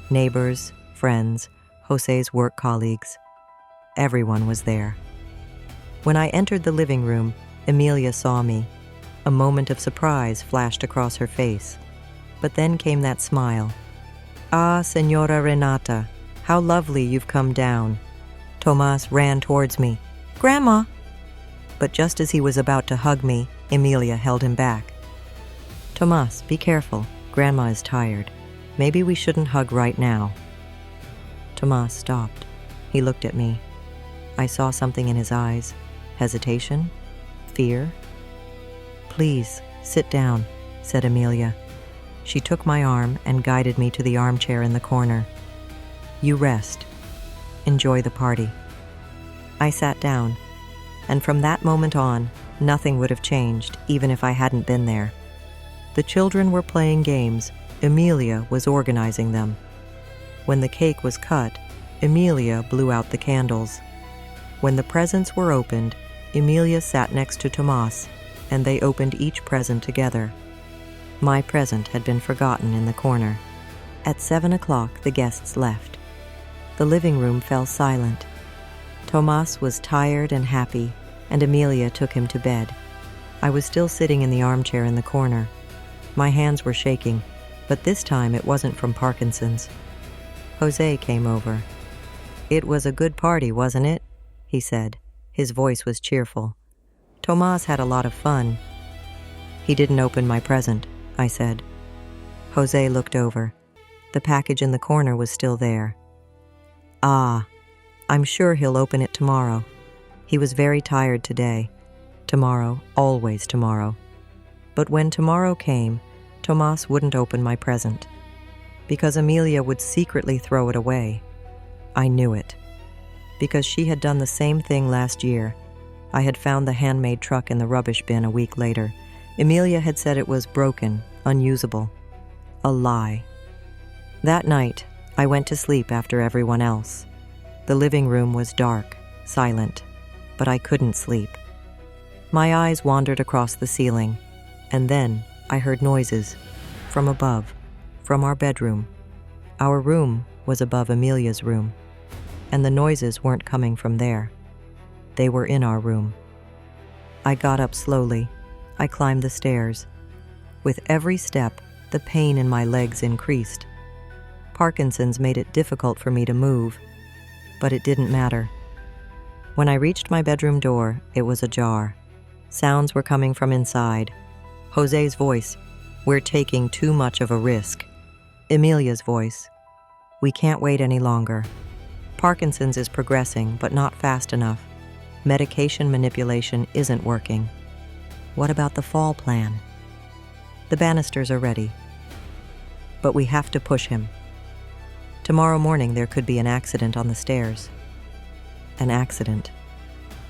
Neighbors, friends, Jose's work colleagues. Everyone was there. When I entered the living room, Emilia saw me. A moment of surprise flashed across her face. But then came that smile. "Ah, Señora Renata, how lovely you've come down." Tomas ran towards me. "Grandma!" But just as he was about to hug me, Emilia held him back. "Tomas, be careful. Grandma is tired. Maybe we shouldn't hug right now." Tomas stopped. He looked at me. I saw something in his eyes. Hesitation? Fear? "Please, sit down," said Emilia. She took my arm and guided me to the armchair in the corner. "You rest. Enjoy the party." I sat down, and from that moment on, nothing would have changed, even if I hadn't been there. The children were playing games. Emilia was organizing them. When the cake was cut, Emilia blew out the candles. When the presents were opened, Emilia sat next to Tomas, and they opened each present together. My present had been forgotten in the corner. At 7 o'clock, the guests left. The living room fell silent. Tomas was tired and happy, and Emilia took him to bed. I was still sitting in the armchair in the corner. My hands were shaking, but this time it wasn't from Parkinson's. Jose came over. "It was a good party, wasn't it?" he said. His voice was cheerful. "Tomas had a lot of fun." "He didn't open my present," I said. Jose looked over. The package in the corner was still there. "Ah, I'm sure he'll open it tomorrow. He was very tired today. Tomorrow, always tomorrow." But when tomorrow came, Tomas wouldn't open my present, because Emilia would secretly throw it away. I knew it, because she had done the same thing last year. I had found the handmade truck in the rubbish bin a week later. Emilia had said it was broken, unusable. A lie. That night, I went to sleep after everyone else. The living room was dark, silent, but I couldn't sleep. My eyes wandered across the ceiling, and then I heard noises from above, from our bedroom. Our room was above Emilia's room, and the noises weren't coming from there. They were in our room. I got up slowly. I climbed the stairs. With every step, the pain in my legs increased. Parkinson's made it difficult for me to move, but it didn't matter. When I reached my bedroom door, it was ajar. Sounds were coming from inside. Jose's voice, "We're taking too much of a risk." Emilia's voice, "We can't wait any longer. Parkinson's is progressing, but not fast enough. Medication manipulation isn't working." "What about the fall plan?" "The banisters are ready. But we have to push him. Tomorrow morning there could be an accident on the stairs." An accident.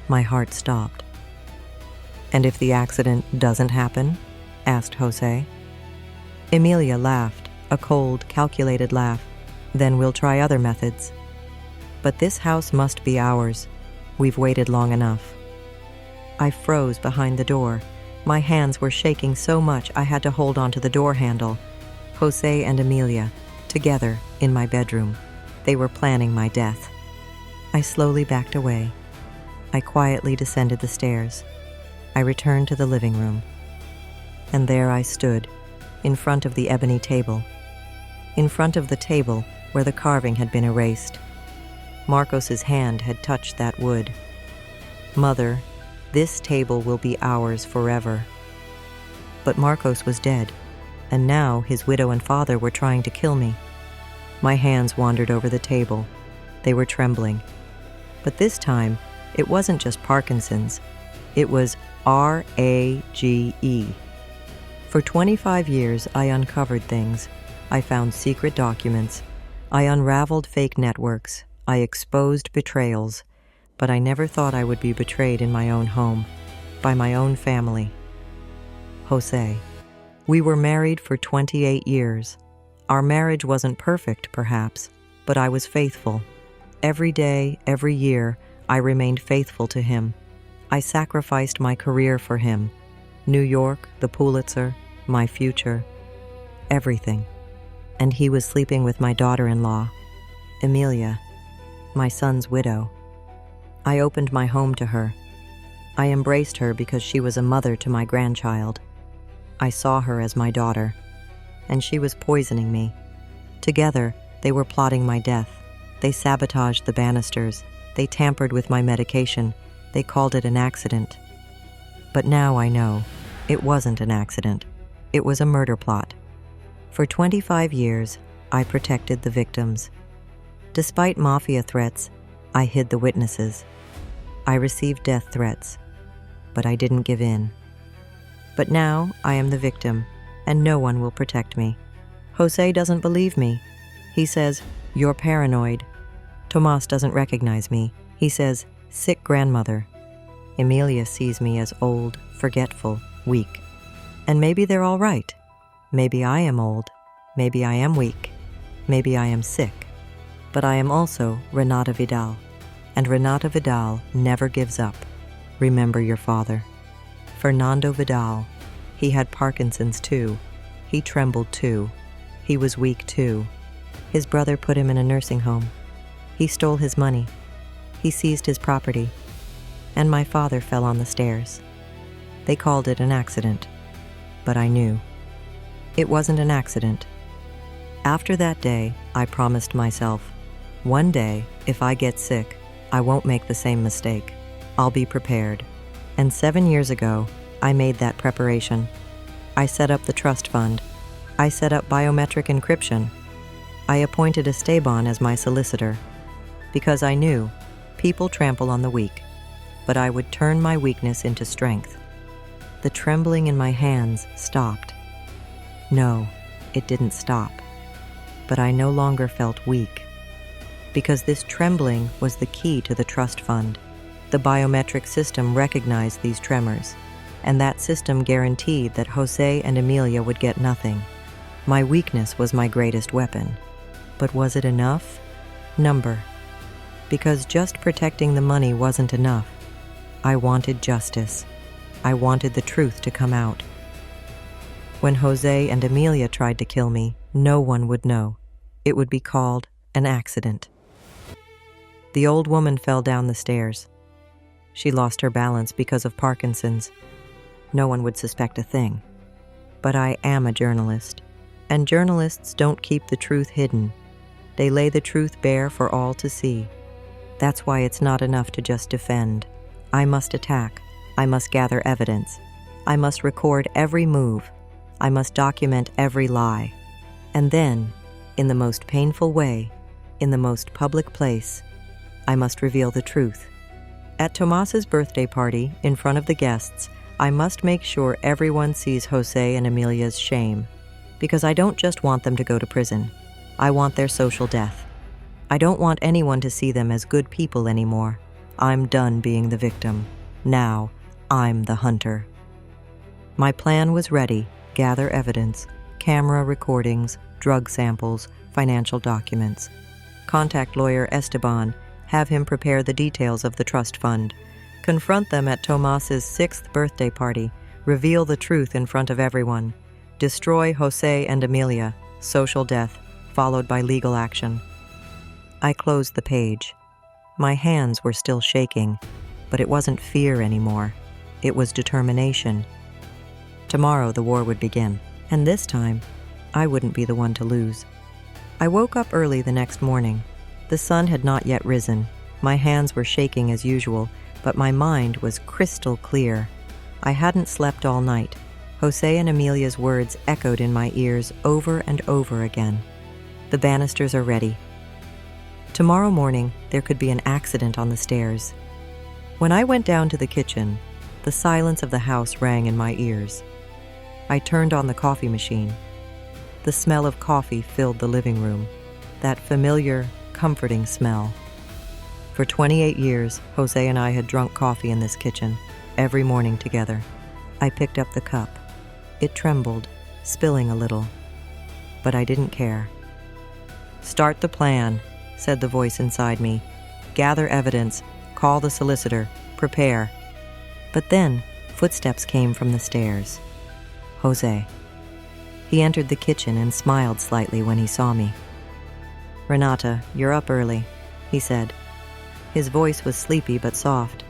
My heart stopped. "And if the accident doesn't happen?" asked Jose. Emilia laughed, a cold, calculated laugh. "Then we'll try other methods. But this house must be ours. We've waited long enough." I froze behind the door. My hands were shaking so much I had to hold onto the door handle. Jose and Emilia, together in my bedroom. They were planning my death. I slowly backed away. I quietly descended the stairs. I returned to the living room. And there I stood, in front of the ebony table. In front of the table where the carving had been erased. Marcos's hand had touched that wood. "Mother, this table will be ours forever." But Marcos was dead, and now his widow and father were trying to kill me. My hands wandered over the table. They were trembling. But this time, it wasn't just Parkinson's. It was RAGE. For 25 years, I uncovered things. I found secret documents. I unraveled fake networks. I exposed betrayals. But I never thought I would be betrayed in my own home, by my own family. Jose. We were married for 28 years. Our marriage wasn't perfect, perhaps, but I was faithful. Every day, every year, I remained faithful to him. I sacrificed my career for him. New York, the Pulitzer, my future, everything. And he was sleeping with my daughter-in-law, Emilia, my son's widow. I opened my home to her. I embraced her because she was a mother to my grandchild. I saw her as my daughter, and she was poisoning me. Together, they were plotting my death. They sabotaged the banisters. They tampered with my medication. They called it an accident. But now I know, it wasn't an accident. It was a murder plot. For 25 years, I protected the victims. Despite mafia threats, I hid the witnesses. I received death threats, but I didn't give in. But now I am the victim, and no one will protect me. Jose doesn't believe me. He says, "You're paranoid." Tomas doesn't recognize me. He says, "Sick grandmother." Emilia sees me as old, forgetful, weak. And maybe they're all right. Maybe I am old. Maybe I am weak. Maybe I am sick. But I am also Renata Vidal. And Renata Vidal never gives up. Remember your father. Fernando Vidal. He had Parkinson's too. He trembled too. He was weak too. His brother put him in a nursing home. He stole his money. He seized his property. And my father fell on the stairs. They called it an accident. But I knew. It wasn't an accident. After that day, I promised myself, one day, if I get sick, I won't make the same mistake. I'll be prepared. And 7 years ago, I made that preparation. I set up the trust fund. I set up biometric encryption. I appointed Esteban as my solicitor. Because I knew people trample on the weak, but I would turn my weakness into strength. The trembling in my hands stopped. No, it didn't stop. But I no longer felt weak. Because this trembling was the key to the trust fund. The biometric system recognized these tremors, and that system guaranteed that Jose and Emilia would get nothing. My weakness was my greatest weapon. But was it enough? Number. Because just protecting the money wasn't enough. I wanted justice. I wanted the truth to come out. When Jose and Emilia tried to kill me, no one would know. It would be called an accident. The old woman fell down the stairs. She lost her balance because of Parkinson's. No one would suspect a thing. But I am a journalist, and journalists don't keep the truth hidden. They lay the truth bare for all to see. That's why it's not enough to just defend. I must attack. I must gather evidence. I must record every move. I must document every lie. And then, in the most painful way, in the most public place, I must reveal the truth. At Tomas's birthday party, in front of the guests, I must make sure everyone sees Jose and Emilia's shame. Because I don't just want them to go to prison. I want their social death. I don't want anyone to see them as good people anymore. I'm done being the victim. Now, I'm the hunter. My plan was ready. Gather evidence, camera recordings, drug samples, financial documents. Contact lawyer Esteban. Have him prepare the details of the trust fund. Confront them at Tomas's 6th birthday party. Reveal the truth in front of everyone. Destroy Jose and Emilia. Social death, followed by legal action. I closed the page. My hands were still shaking, but it wasn't fear anymore. It was determination. Tomorrow the war would begin, and this time, I wouldn't be the one to lose. I woke up early the next morning. The sun had not yet risen. My hands were shaking as usual, but my mind was crystal clear. I hadn't slept all night. Jose and Emilia's words echoed in my ears over and over again. The banisters are ready. Tomorrow morning, there could be an accident on the stairs. When I went down to the kitchen, the silence of the house rang in my ears. I turned on the coffee machine. The smell of coffee filled the living room, that familiar, comforting smell. For 28 years, Jose and I had drunk coffee in this kitchen, every morning together. I picked up the cup. It trembled, spilling a little. But I didn't care. "Start the plan," said the voice inside me. "Gather evidence, call the solicitor, prepare." But then, footsteps came from the stairs. Jose. He entered the kitchen and smiled slightly when he saw me. "Renata, you're up early," he said. His voice was sleepy but soft.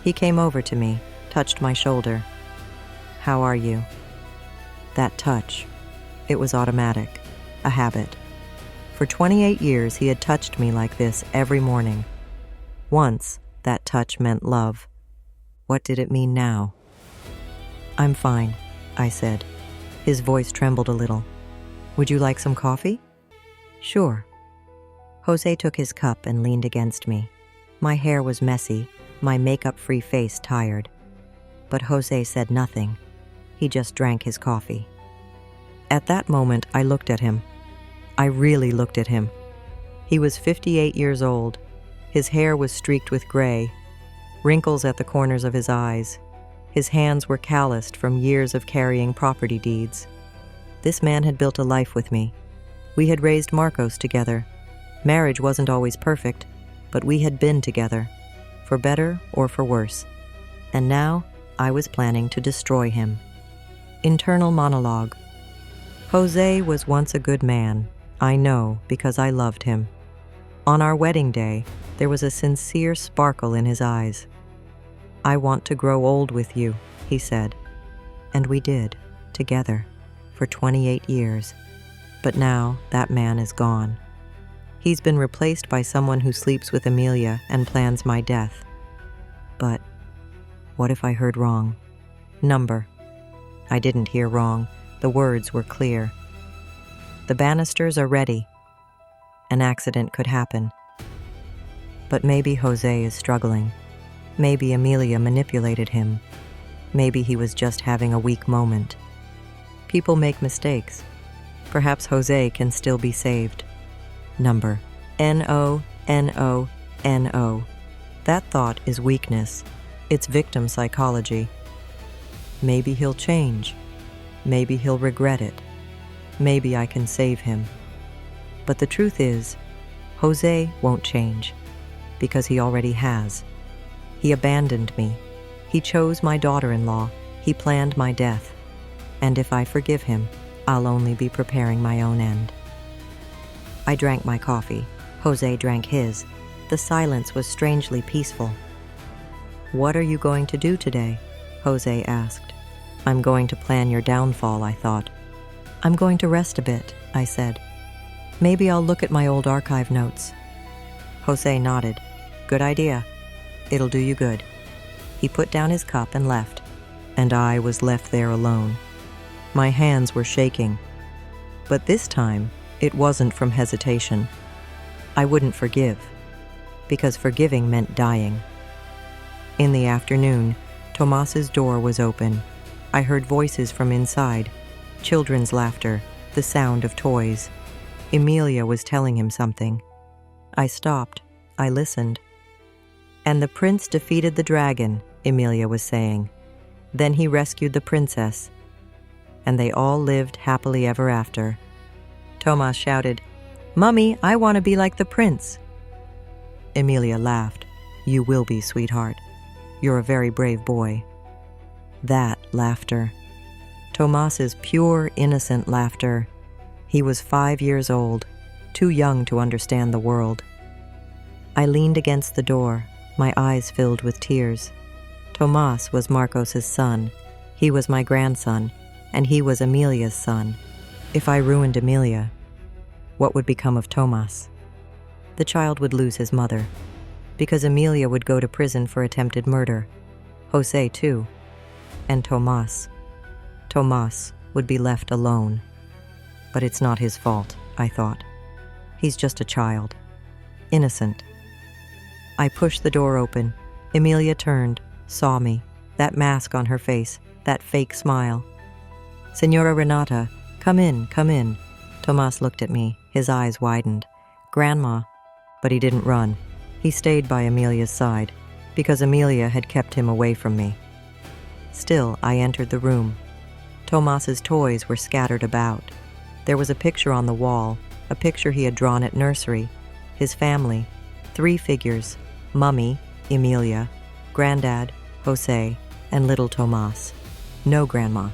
He came over to me, touched my shoulder. "How are you?" That touch. It was automatic, a habit. For 28 years, he had touched me like this every morning. Once, that touch meant love. What did it mean now? "I'm fine," I said. His voice trembled a little. "Would you like some coffee?" "Sure." Jose took his cup and leaned against me. My hair was messy, my makeup-free face tired. But Jose said nothing. He just drank his coffee. At that moment, I looked at him. I really looked at him. He was 58 years old. His hair was streaked with gray, wrinkles at the corners of his eyes. His hands were calloused from years of carrying property deeds. This man had built a life with me. We had raised Marcos together. Marriage wasn't always perfect, but we had been together, for better or for worse. And now, I was planning to destroy him. Internal monologue. Jose was once a good man. I know, because I loved him. On our wedding day, there was a sincere sparkle in his eyes. "I want to grow old with you," he said. And we did, together, for 28 years. But now that man is gone. He's been replaced by someone who sleeps with Emilia and plans my death. But what if I heard wrong? Number. I didn't hear wrong. The words were clear. The banisters are ready. An accident could happen. But maybe Jose is struggling. Maybe Emilia manipulated him. Maybe he was just having a weak moment. People make mistakes. Perhaps Jose can still be saved. Number. No, no, no. That thought is weakness. It's victim psychology. Maybe he'll change. Maybe he'll regret it. Maybe I can save him. But the truth is, Jose won't change, because he already has. He abandoned me. He chose my daughter-in-law. He planned my death. And if I forgive him, I'll only be preparing my own end. I drank my coffee. Jose drank his. The silence was strangely peaceful. "What are you going to do today?" Jose asked. "I'm going to plan your downfall," I thought. "I'm going to rest a bit," I said. "Maybe I'll look at my old archive notes." Jose nodded. "Good idea. It'll do you good." He put down his cup and left, and I was left there alone. My hands were shaking. But this time, it wasn't from hesitation. I wouldn't forgive, because forgiving meant dying. In the afternoon, Tomas's door was open. I heard voices from inside, children's laughter, the sound of toys. Emilia was telling him something. I stopped. I listened. "And the prince defeated the dragon," Emilia was saying. "Then he rescued the princess. And they all lived happily ever after." Tomas shouted, "Mummy, I want to be like the prince." Emilia laughed. "You will be, sweetheart. You're a very brave boy." That laughter. Tomas's pure, innocent laughter. He was 5 years old, too young to understand the world. I leaned against the door, my eyes filled with tears. Tomas was Marcos's son. He was my grandson, and he was Emilia's son. If I ruined Emilia, what would become of Tomas? The child would lose his mother, because Emilia would go to prison for attempted murder. Jose, too. And Tomas. Tomas would be left alone. But it's not his fault, I thought. He's just a child. Innocent. I pushed the door open. Emilia turned, saw me, that mask on her face, that fake smile. "Senora Renata, come in, come in." Tomas looked at me, his eyes widened. "Grandma." But he didn't run. He stayed by Emilia's side, because Emilia had kept him away from me. Still, I entered the room. Tomas's toys were scattered about. There was a picture on the wall, a picture he had drawn at nursery. His family, 3 figures, Mummy, Emilia, Granddad, Jose, and little Tomas. No grandma.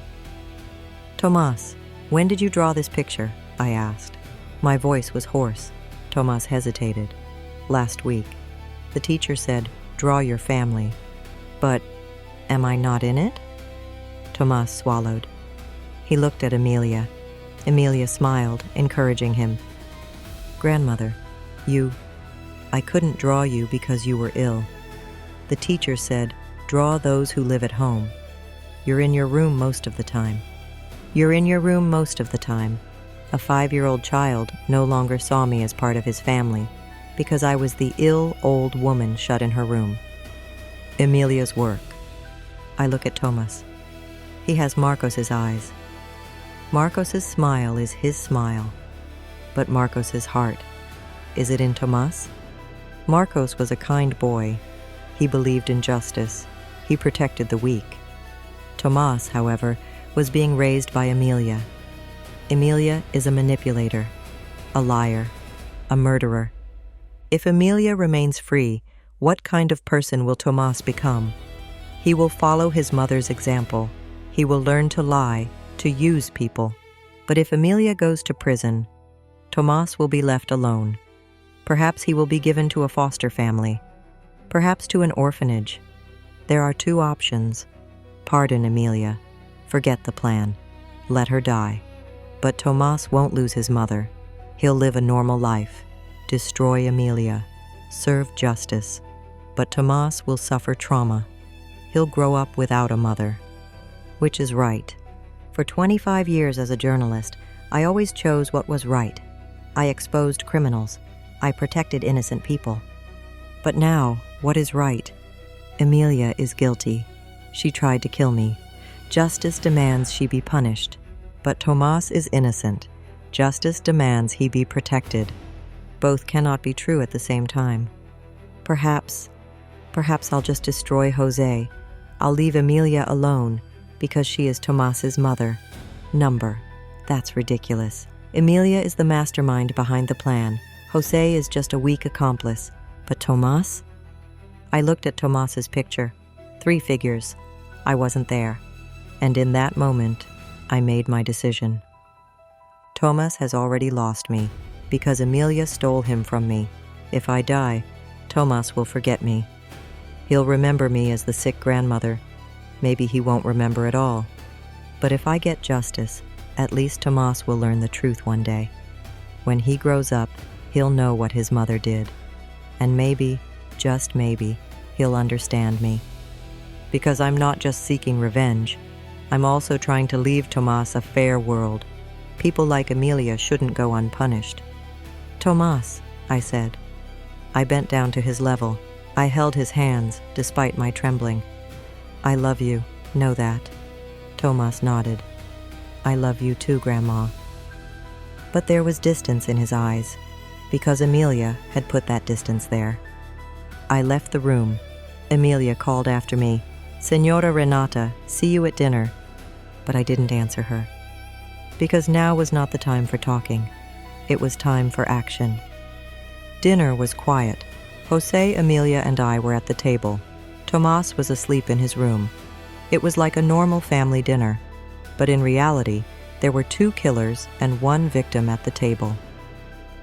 "Tomas, when did you draw this picture?" I asked. My voice was hoarse. Tomas hesitated. "Last week. The teacher said, 'Draw your family.' But am I not in it?" Tomas swallowed. He looked at Emilia. Emilia smiled, encouraging him. "Grandmother, I couldn't draw you because you were ill. The teacher said, 'Draw those who live at home.' You're in your room most of the time. You're in your room most of the time." A 5-year-old child no longer saw me as part of his family, because I was the ill old woman shut in her room. Emilia's work. I look at Tomas. He has Marcos's eyes. Marcos's smile is his smile. But Marcos's heart, is it in Tomas? Marcos was a kind boy. He believed in justice. He protected the weak. Tomas, however, was being raised by Emilia. Emilia is a manipulator, a liar, a murderer. If Emilia remains free, what kind of person will Tomas become? He will follow his mother's example. He will learn to lie, to use people. But if Emilia goes to prison, Tomas will be left alone. Perhaps he will be given to a foster family, perhaps to an orphanage. There are 2 options. Pardon Emilia. Forget the plan. Let her die. But Tomas won't lose his mother. He'll live a normal life, destroy Emilia, serve justice. But Tomas will suffer trauma. He'll grow up without a mother. Which is right. For 25 years as a journalist, I always chose what was right. I exposed criminals. I protected innocent people. But now, what is right? Emilia is guilty. She tried to kill me. Justice demands she be punished. But Tomas is innocent. Justice demands he be protected. Both cannot be true at the same time. Perhaps I'll just destroy Jose. I'll leave Emilia alone because she is Tomas's mother. That's ridiculous. Emilia is the mastermind behind the plan. Jose is just a weak accomplice. But Tomas? I looked at Tomas's picture. 3 figures. I wasn't there. And in that moment, I made my decision. Tomas has already lost me because Emilia stole him from me. If I die, Tomas will forget me. He'll remember me as the sick grandmother. Maybe he won't remember at all. But if I get justice, at least Tomas will learn the truth one day. When he grows up, he'll know what his mother did. And maybe, just maybe, he'll understand me. Because I'm not just seeking revenge. I'm also trying to leave Tomas a fair world. People like Emilia shouldn't go unpunished. Tomas, I said. I bent down to his level. I held his hands, despite my trembling. I love you, know that. Tomas nodded. I love you too, Grandma. But there was distance in his eyes, because Emilia had put that distance there. I left the room. Emilia called after me, Senora Renata, see you at dinner. But I didn't answer her. Because now was not the time for talking. It was time for action. Dinner was quiet. Jose, Emilia, and I were at the table. Tomas was asleep in his room. It was like a normal family dinner. But in reality, there were 2 killers and 1 victim at the table.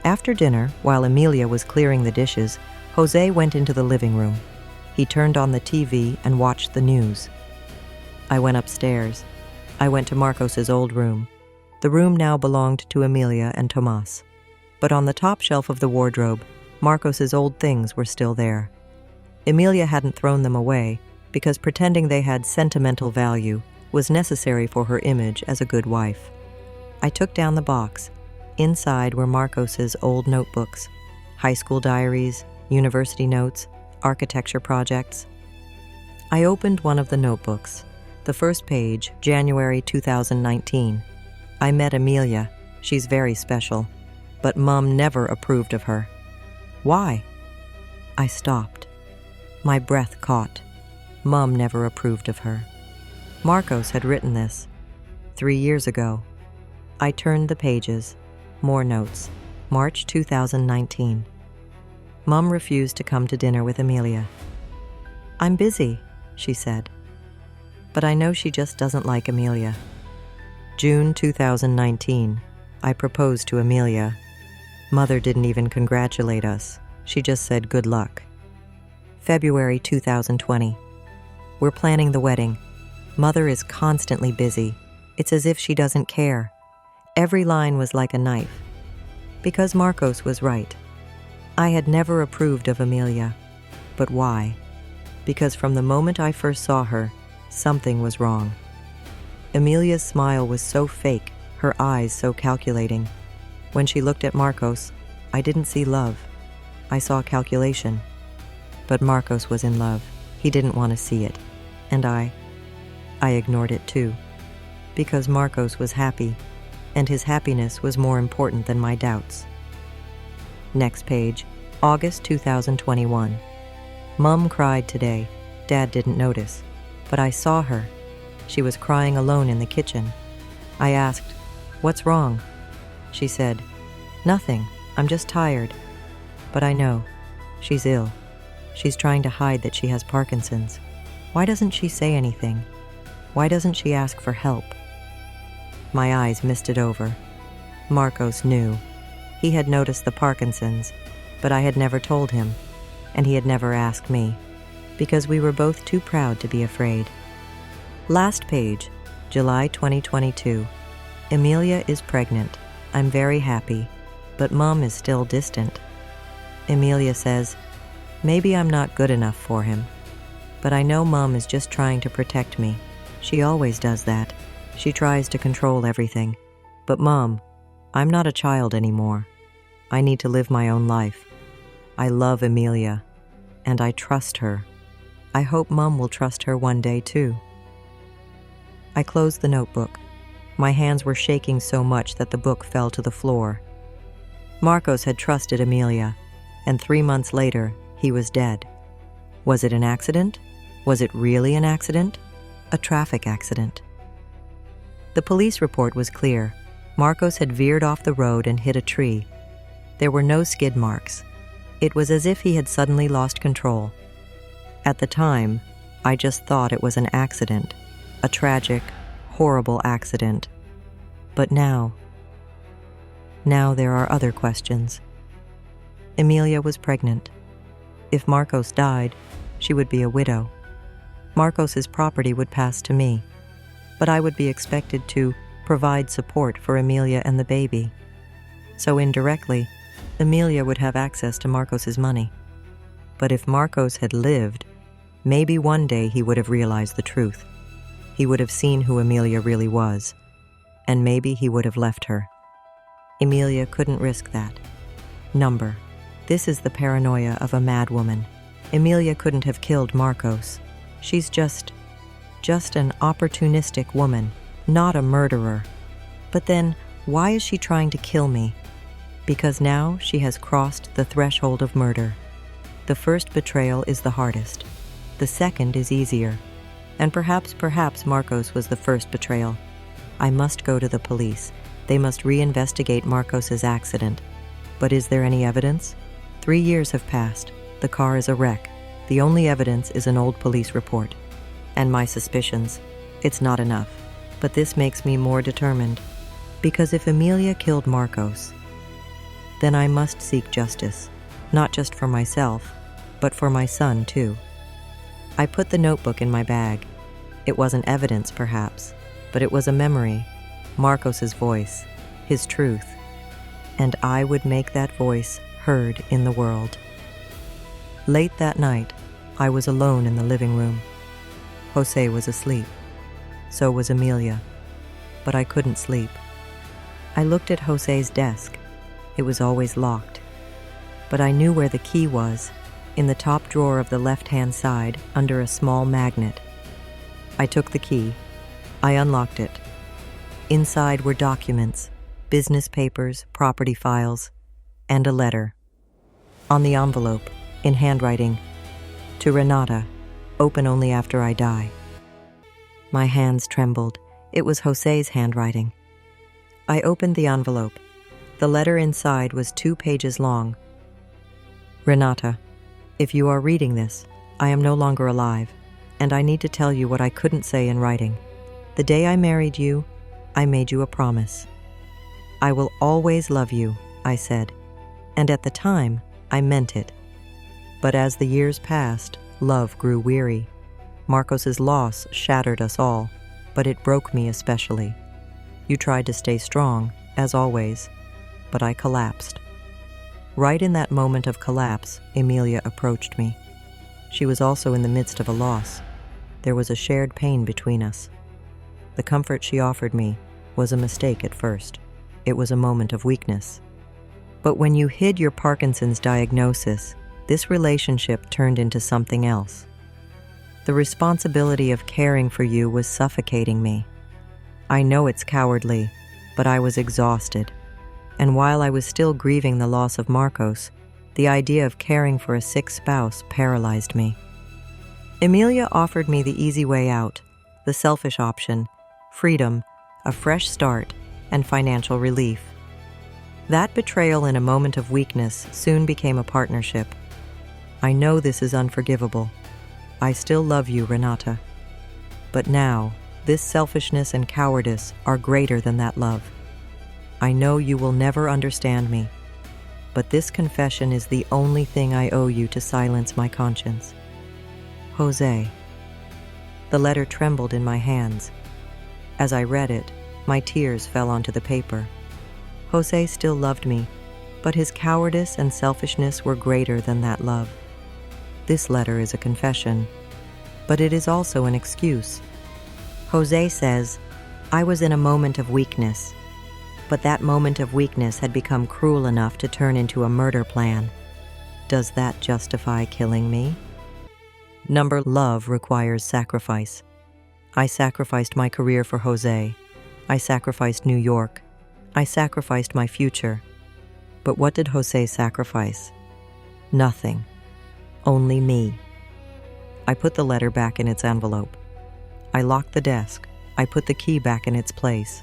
After dinner, while Emilia was clearing the dishes, Jose went into the living room. He turned on the TV and watched the news. I went upstairs. I went to Marcos's old room. The room now belonged to Emilia and Tomas. But on the top shelf of the wardrobe, Marcos's old things were still there. Emilia hadn't thrown them away because pretending they had sentimental value was necessary for her image as a good wife. I took down the box. Inside were Marcos's old notebooks, high school diaries, university notes, architecture projects. I opened one of the notebooks. The first page, January 2019. I met Emilia. She's very special. But Mom never approved of her. Why? I stopped. My breath caught. Mom never approved of her. Marcos had written this 3 years ago. I turned the pages. More notes. March 2019. Mom refused to come to dinner with Emilia. I'm busy, she said. But I know she just doesn't like Emilia. June 2019. I proposed to Emilia. Mother didn't even congratulate us. She just said good luck. February 2020. We're planning the wedding. Mother is constantly busy. It's as if she doesn't care. Every line was like a knife. Because Marcos was right. I had never approved of Emilia. But why? Because from the moment I first saw her, something was wrong. Emilia's smile was so fake, her eyes so calculating. When she looked at Marcos, I didn't see love. I saw calculation. But Marcos was in love. He didn't want to see it. And I ignored it too. Because Marcos was happy, and his happiness was more important than my doubts. Next page, August 2021. Mom cried today. Dad didn't notice, but I saw her. She was crying alone in the kitchen. I asked, "What's wrong?" She said, "Nothing, I'm just tired." But I know, she's ill. She's trying to hide that she has Parkinson's. Why doesn't she say anything? Why doesn't she ask for help? My eyes misted over. Marcos knew. He had noticed the Parkinson's, but I had never told him, and he had never asked me, because we were both too proud to be afraid. Last page, July 2022. Emilia is pregnant. I'm very happy, but Mom is still distant. Emilia says, maybe I'm not good enough for him, but I know Mom is just trying to protect me. She always does that. She tries to control everything. But Mom, I'm not a child anymore. I need to live my own life. I love Emilia, and I trust her. I hope Mom will trust her one day too. I closed the notebook. My hands were shaking so much that the book fell to the floor. Marcos had trusted Emilia, and 3 months later, he was dead. Was it an accident? Was it really an accident? A traffic accident. The police report was clear. Marcos had veered off the road and hit a tree. There were no skid marks. It was as if he had suddenly lost control. At the time, I just thought it was an accident, a tragic, horrible accident. But now there are other questions. Emilia was pregnant. If Marcos died, she would be a widow. Marcos's property would pass to me, but I would be expected to provide support for Emilia and the baby. So indirectly, Emilia would have access to Marcos's money. But if Marcos had lived, maybe one day he would have realized the truth. He would have seen who Emilia really was, and maybe he would have left her. Emilia couldn't risk that. Number. This is the paranoia of a mad woman. Emilia couldn't have killed Marcos. She's just an opportunistic woman, not a murderer. But then, why is she trying to kill me? Because now she has crossed the threshold of murder. The first betrayal is the hardest. The second is easier. And perhaps Marcos was the first betrayal. I must go to the police. They must reinvestigate Marcos's accident. But is there any evidence? 3 years have passed. The car is a wreck. The only evidence is an old police report. And my suspicions. It's not enough. But this makes me more determined. Because if Emilia killed Marcos, then I must seek justice. Not just for myself, but for my son too. I put the notebook in my bag. It wasn't evidence, perhaps, but it was a memory. Marcos's voice, his truth. And I would make that voice heard in the world. Late that night, I was alone in the living room. Jose was asleep. So was Emilia. But I couldn't sleep. I looked at Jose's desk. It was always locked. But I knew where the key was, in the top drawer of the left-hand side, under a small magnet. I took the key. I unlocked it. Inside were documents, business papers, property files, and a letter. On the envelope, in handwriting, to Renata, open only after I die. My hands trembled. It was Jose's handwriting. I opened the envelope. The letter inside was 2 pages long. Renata, if you are reading this, I am no longer alive, and I need to tell you what I couldn't say in writing. The day I married you, I made you a promise. I will always love you, I said, and at the time, I meant it. But as the years passed, love grew weary. Marcos's loss shattered us all, but it broke me especially. You tried to stay strong, as always, but I collapsed. Right in that moment of collapse, Emilia approached me. She was also in the midst of a loss. There was a shared pain between us. The comfort she offered me was a mistake at first. It was a moment of weakness. But when you hid your Parkinson's diagnosis, this relationship turned into something else. The responsibility of caring for you was suffocating me. I know it's cowardly, but I was exhausted. And while I was still grieving the loss of Marcos, the idea of caring for a sick spouse paralyzed me. Emilia offered me the easy way out, the selfish option, freedom, a fresh start, and financial relief. That betrayal in a moment of weakness soon became a partnership. I know this is unforgivable. I still love you, Renata. But now, this selfishness and cowardice are greater than that love. I know you will never understand me, but this confession is the only thing I owe you to silence my conscience. Jose. The letter trembled in my hands. As I read it, My tears fell onto the paper. Jose still loved me, but his cowardice and selfishness were greater than that love. This letter is a confession, but it is also an excuse. Jose says, I was in a moment of weakness, but that moment of weakness had become cruel enough to turn into a murder plan. Does that justify killing me? Love requires sacrifice. I sacrificed my career for Jose. I sacrificed New York. I sacrificed my future. But what did Jose sacrifice? Nothing. Only me. I put the letter back in its envelope. I locked the desk. I put the key back in its place.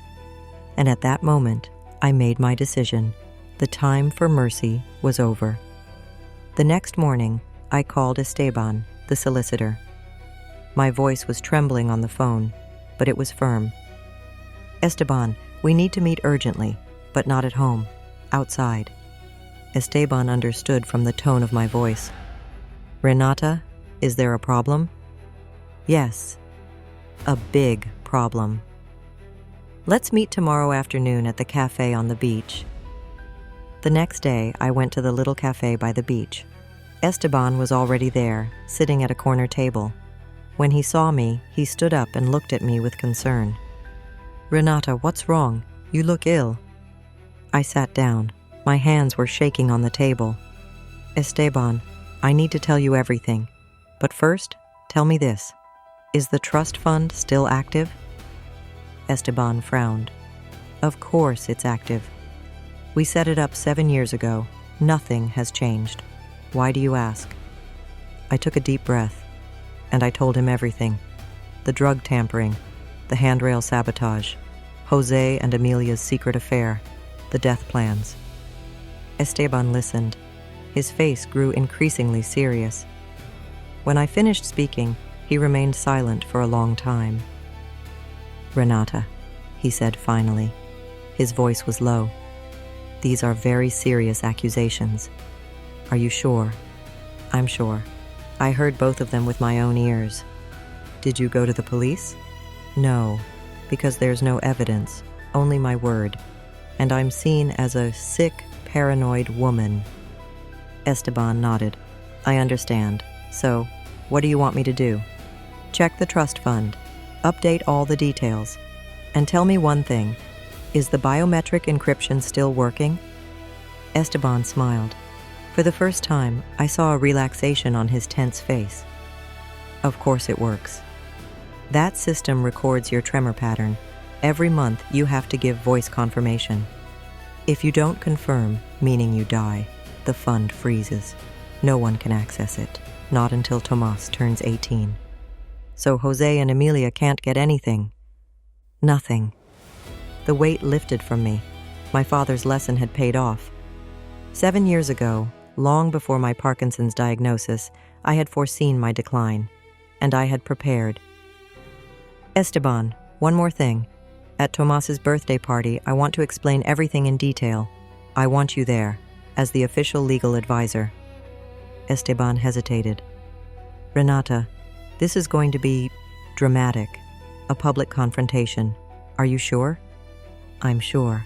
And at that moment, I made my decision. The time for mercy was over. The next morning, I called Esteban, the solicitor. My voice was trembling on the phone, but it was firm. Esteban, we need to meet urgently, but not at home, outside. Esteban understood from the tone of my voice. Renata, is there a problem? Yes, a big problem. Let's meet tomorrow afternoon at the cafe on the beach. The next day, I went to the little cafe by the beach. Esteban was already there, sitting at a corner table. When he saw me, he stood up and looked at me with concern. Renata, what's wrong? You look ill. I sat down. My hands were shaking on the table. Esteban, I need to tell you everything. But first, tell me this. Is the trust fund still active? Esteban frowned. Of course it's active. We set it up 7 years ago. Nothing has changed. Why do you ask? I took a deep breath, and I told him everything. The drug tampering, the handrail sabotage, Jose and Emilia's secret affair, the death plans. Esteban listened. His face grew increasingly serious. When I finished speaking, he remained silent for a long time. Renata, he said finally. His voice was low. These are very serious accusations. Are you sure? I'm sure. I heard both of them with my own ears. Did you go to the police? No, because there's no evidence, only my word. And I'm seen as a sick, paranoid woman. Esteban nodded. I understand. So, what do you want me to do? Check the trust fund. Update all the details. And tell me one thing. Is the biometric encryption still working? Esteban smiled. For the first time, I saw a relaxation on his tense face. Of course it works. That system records your tremor pattern. Every month, you have to give voice confirmation. If you don't confirm, meaning you die, the fund freezes. No one can access it, not until Tomas turns 18. So Jose and Emilia can't get anything. Nothing. The weight lifted from me. My father's lesson had paid off. 7 years ago, long before my Parkinson's diagnosis, I had foreseen my decline, and I had prepared. Esteban, one more thing. At Tomas's birthday party, I want to explain everything in detail. I want you there, as the official legal advisor. Esteban hesitated. Renata, this is going to be dramatic, a public confrontation. Are you sure? I'm sure,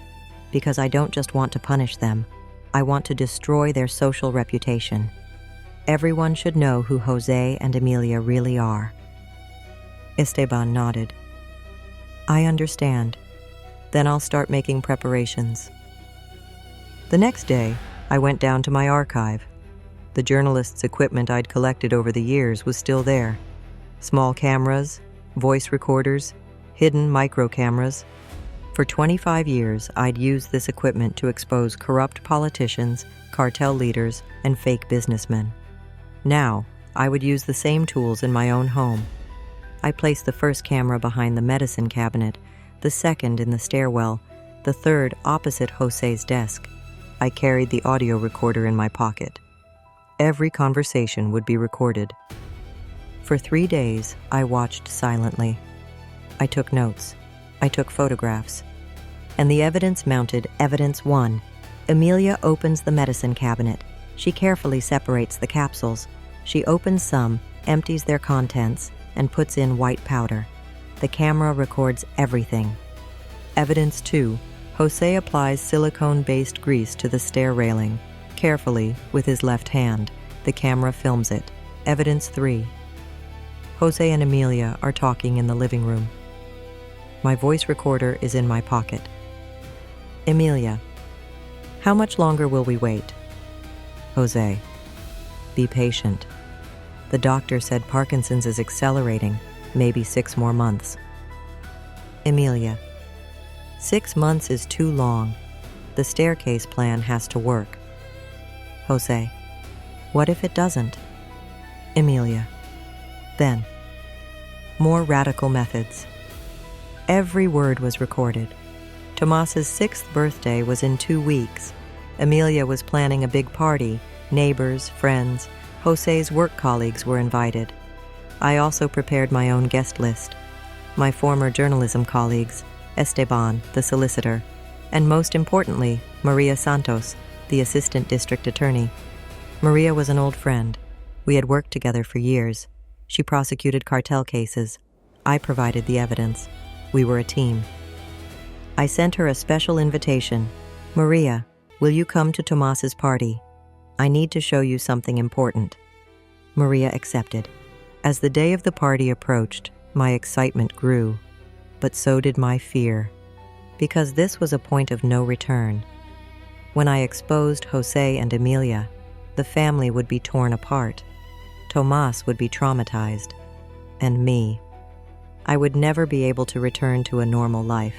because I don't just want to punish them. I want to destroy their social reputation. Everyone should know who Jose and Emilia really are. Esteban nodded. I understand. Then I'll start making preparations. The next day, I went down to my archive. The journalist's equipment I'd collected over the years was still there. Small cameras, voice recorders, hidden micro cameras. For 25 years, I'd used this equipment to expose corrupt politicians, cartel leaders, and fake businessmen. Now, I would use the same tools in my own home. I placed the first camera behind the medicine cabinet, the second in the stairwell, the third opposite Jose's desk. I carried the audio recorder in my pocket. Every conversation would be recorded. For 3 days, I watched silently. I took notes. I took photographs. And the evidence mounted evidence 1. Emilia opens the medicine cabinet. She carefully separates the capsules. She opens some, empties their contents, and puts in white powder. The camera records everything. Evidence 2. Jose applies silicone-based grease to the stair railing, carefully, with his left hand. The camera films it. Evidence 3. Jose and Emilia are talking in the living room. My voice recorder is in my pocket. Emilia: how much longer will we wait? Jose: be patient. The doctor said Parkinson's is accelerating, maybe 6 more months. Emilia: 6 months is too long. The staircase plan has to work. Jose: what if it doesn't? Emilia: then, more radical methods. Every word was recorded. Tomas's 6th birthday was in 2 weeks. Emilia was planning a big party. Neighbors, friends, Jose's work colleagues were invited. I also prepared my own guest list. My former journalism colleagues, Esteban, the solicitor, and most importantly, Maria Santos, the assistant district attorney. Maria was an old friend. We had worked together for years. She prosecuted cartel cases. I provided the evidence. We were a team. I sent her a special invitation. Maria, will you come to Tomas's party? I need to show you something important. Maria accepted. As the day of the party approached, my excitement grew, but so did my fear, because this was a point of no return. When I exposed Jose and Emilia, the family would be torn apart. Tomas would be traumatized, and me. I would never be able to return to a normal life.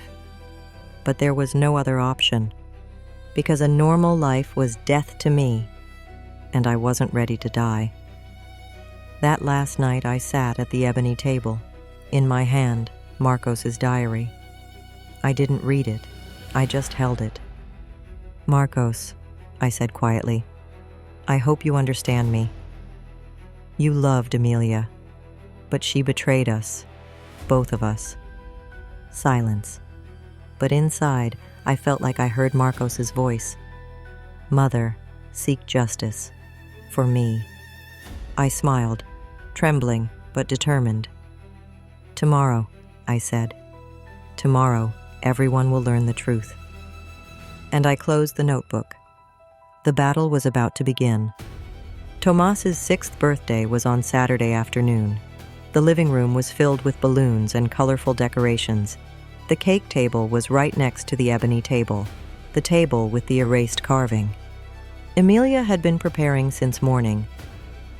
But there was no other option, because a normal life was death to me, and I wasn't ready to die. That last night I sat at the ebony table, in my hand, Marcos's diary. I didn't read it, I just held it. Marcos, I said quietly, I hope you understand me. You loved Emilia, but she betrayed us, both of us. Silence. But inside, I felt like I heard Marcos's voice. Mother, seek justice. For me. I smiled, trembling but determined. Tomorrow, I said. Tomorrow, everyone will learn the truth. And I closed the notebook. The battle was about to begin. Tomas's 6th birthday was on Saturday afternoon. The living room was filled with balloons and colorful decorations. The cake table was right next to the ebony table, the table with the erased carving. Emilia had been preparing since morning.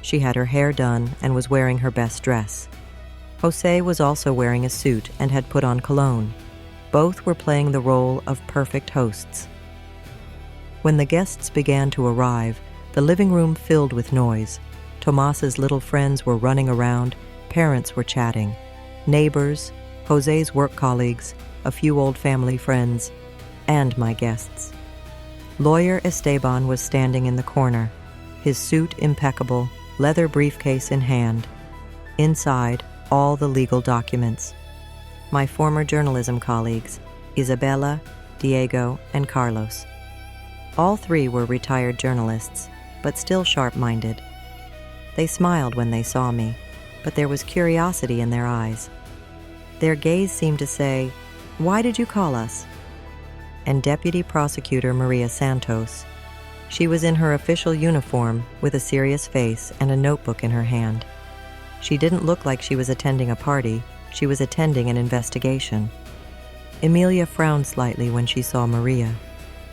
She had her hair done and was wearing her best dress. Jose was also wearing a suit and had put on cologne. Both were playing the role of perfect hosts. When the guests began to arrive, the living room filled with noise. Tomas's little friends were running around, parents were chatting, neighbors, Jose's work colleagues, a few old family friends, and my guests. Lawyer Esteban was standing in the corner, his suit impeccable, leather briefcase in hand. Inside, all the legal documents. My former journalism colleagues, Isabella, Diego, and Carlos. All 3 were retired journalists, but still sharp-minded. They smiled when they saw me, but there was curiosity in their eyes. Their gaze seemed to say, "Why did you call us?" And Deputy Prosecutor Maria Santos. She was in her official uniform with a serious face and a notebook in her hand. She didn't look like she was attending a party, she was attending an investigation. Emilia frowned slightly when she saw Maria.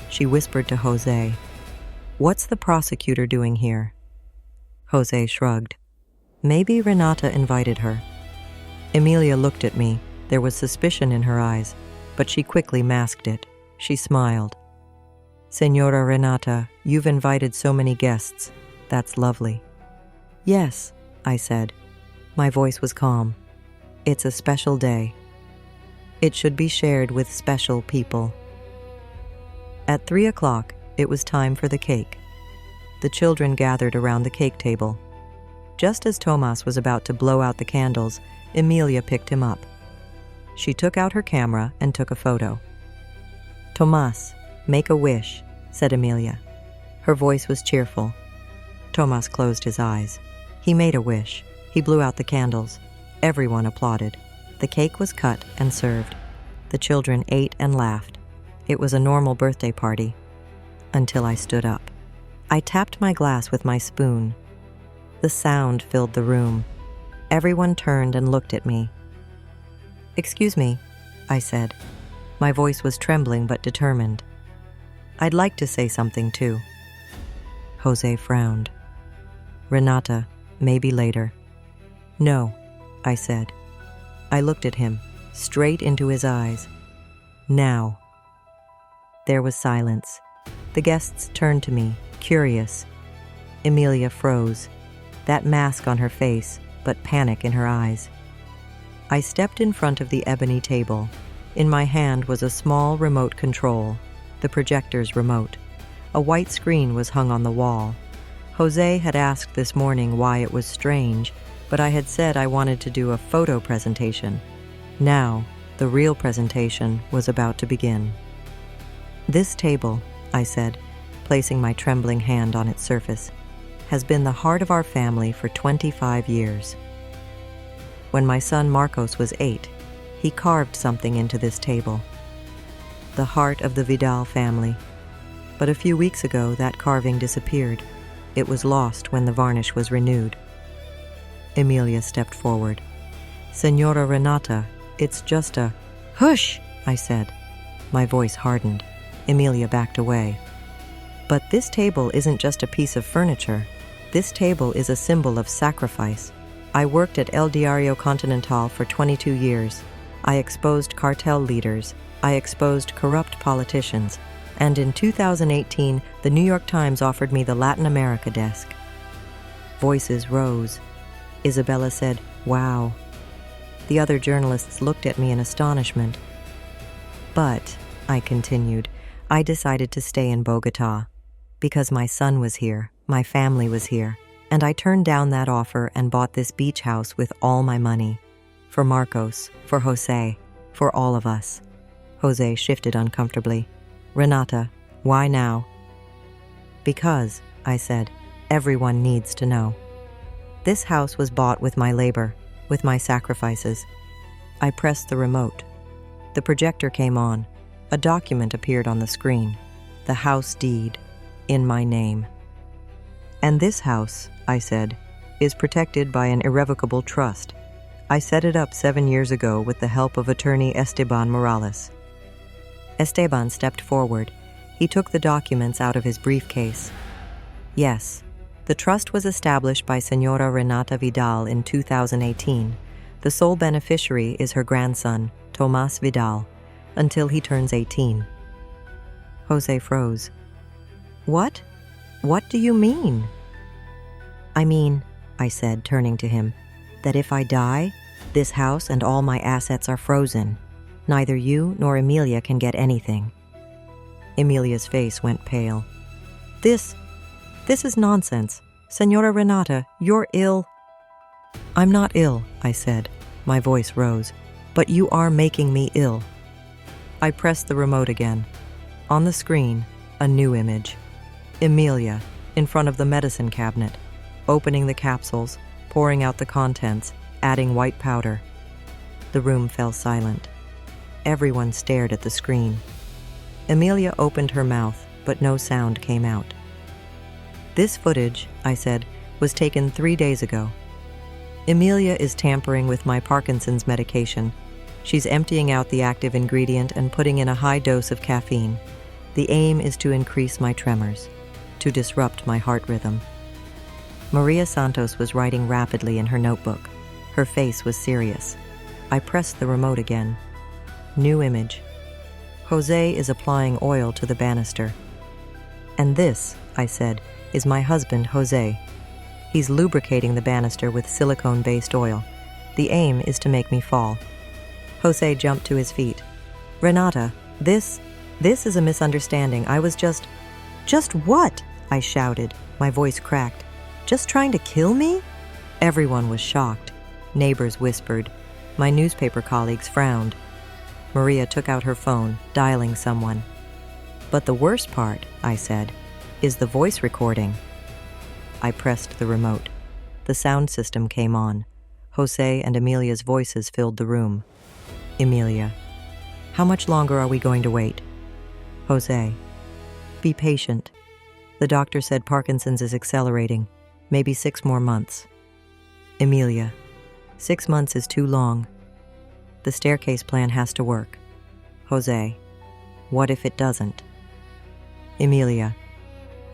She whispered to Jose, "What's the prosecutor doing here?" Jose shrugged. Maybe Renata invited her. Emilia looked at me. There was suspicion in her eyes, but she quickly masked it. She smiled. "Senora Renata, you've invited so many guests. That's lovely." "Yes," I said. My voice was calm. "It's a special day. It should be shared with special people." At 3 o'clock, it was time for the cake. The children gathered around the cake table. Just as Tomas was about to blow out the candles, Emilia picked him up. She took out her camera and took a photo. "Tomas, make a wish," said Emilia. Her voice was cheerful. Tomas closed his eyes. He made a wish. He blew out the candles. Everyone applauded. The cake was cut and served. The children ate and laughed. It was a normal birthday party. Until I stood up. I tapped my glass with my spoon. The sound filled the room. Everyone turned and looked at me. "Excuse me," I said. My voice was trembling but determined. "I'd like to say something too." Jose frowned. "Renata, maybe later." "No," I said. I looked at him, straight into his eyes. "Now." There was silence. The guests turned to me, curious. Emilia froze, that mask on her face, but panic in her eyes. I stepped in front of the ebony table. In my hand was a small remote control, the projector's remote. A white screen was hung on the wall. Jose had asked this morning why it was strange, but I had said I wanted to do a photo presentation. Now, the real presentation was about to begin. "This table," I said, placing my trembling hand on its surface, "has been the heart of our family for 25 years. When my son Marcos was 8, he carved something into this table. The heart of the Vidal family. But a few weeks ago, that carving disappeared. It was lost when the varnish was renewed." Emilia stepped forward. "Senora Renata, it's just a—" "Hush!" I said. My voice hardened. Emilia backed away. "But this table isn't just a piece of furniture. This table is a symbol of sacrifice. I worked at El Diario Continental for 22 years. I exposed cartel leaders. I exposed corrupt politicians. And in 2018, the New York Times offered me the Latin America desk." Voices rose. Isabella said, "Wow." The other journalists looked at me in astonishment. "But," I continued, "I decided to stay in Bogota because my son was here, my family was here, and I turned down that offer and bought this beach house with all my money. For Marcos, for Jose, for all of us." Jose shifted uncomfortably. "Renata, why now?" "Because," I said, "everyone needs to know. This house was bought with my labor, with my sacrifices." I pressed the remote. The projector came on. A document appeared on the screen. The house deed, in my name. "And this house," I said, "is protected by an irrevocable trust. I set it up 7 years ago with the help of attorney Esteban Morales." Esteban stepped forward. He took the documents out of his briefcase. "Yes, the trust was established by Senora Renata Vidal in 2018. The sole beneficiary is her grandson, Tomas Vidal, until he turns 18. Jose froze. "What? What do you mean?" "I mean," I said, turning to him, "that if I die, this house and all my assets are frozen. Neither you nor Emilia can get anything." Emilia's face went pale. This is nonsense. Senora Renata, you're ill." "I'm not ill," I said. My voice rose. "But you are making me ill." I pressed the remote again. On the screen, a new image. Emilia, in front of the medicine cabinet, opening the capsules, pouring out the contents, adding white powder. The room fell silent. Everyone stared at the screen. Emilia opened her mouth, but no sound came out. "This footage," I said, "was taken 3 days ago. Emilia is tampering with my Parkinson's medication. She's emptying out the active ingredient and putting in a high dose of caffeine. The aim is to increase my tremors, to disrupt my heart rhythm." Maria Santos was writing rapidly in her notebook. Her face was serious. I pressed the remote again. New image. Jose is applying oil to the banister. "And this," I said, "is my husband, Jose. He's lubricating the banister with silicone-based oil. The aim is to make me fall." Jose jumped to his feet. "Renata, this is a misunderstanding. I was just what?" I shouted, my voice cracked. "Just trying to kill me?" Everyone was shocked. Neighbors whispered. My newspaper colleagues frowned. Maria took out her phone, dialing someone. "But the worst part," I said, "is the voice recording." I pressed the remote. The sound system came on. Jose and Emilia's voices filled the room. Emilia. How much longer are we going to wait? Jose. Be patient. The doctor said Parkinson's is accelerating. Maybe 6 more months. Emilia. 6 months is too long. The staircase plan has to work. Jose. What if it doesn't? Emilia.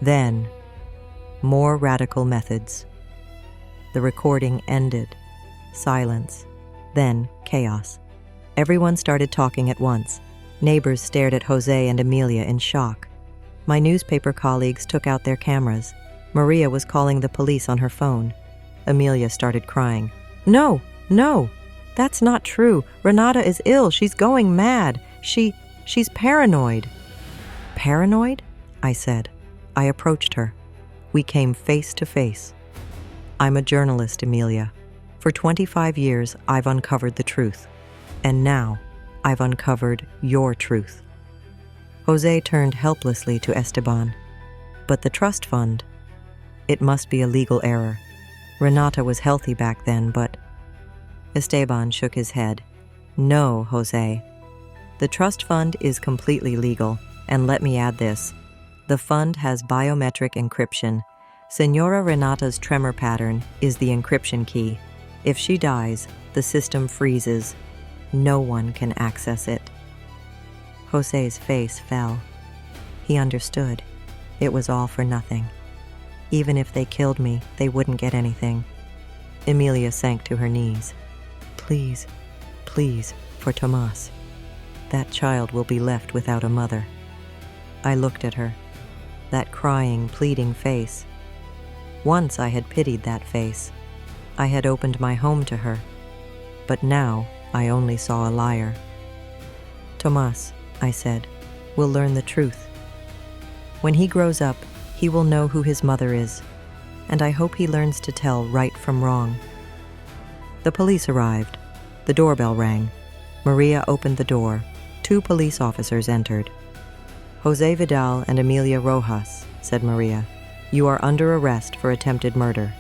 Then, more radical methods. The recording ended. Silence. Then, chaos. Everyone started talking at once. Neighbors stared at Jose and Emilia in shock. My newspaper colleagues took out their cameras. Maria was calling the police on her phone. Emilia started crying. No, that's not true. Renata is ill. She's going mad. She's paranoid. Paranoid? I said. I approached her. We came face to face. I'm a journalist, Emilia. For 25 years, I've uncovered the truth. And now, I've uncovered your truth. Jose turned helplessly to Esteban. But the trust fund? It must be a legal error. Renata was healthy back then, but... Esteban shook his head. No, Jose. The trust fund is completely legal, and let me add this. The fund has biometric encryption. Senora Renata's tremor pattern is the encryption key. If she dies, the system freezes. No one can access it. Jose's face fell. He understood. It was all for nothing. Even if they killed me, they wouldn't get anything. Emilia sank to her knees. Please, for Tomas. That child will be left without a mother. I looked at her. That crying, pleading face. Once I had pitied that face. I had opened my home to her. But now I only saw a liar. Tomas, I said, will learn the truth. When he grows up, he will know who his mother is, and I hope he learns to tell right from wrong. The police arrived. The doorbell rang. Maria opened the door. 2 police officers entered. Jose Vidal and Emilia Rojas, said Maria. You are under arrest for attempted murder.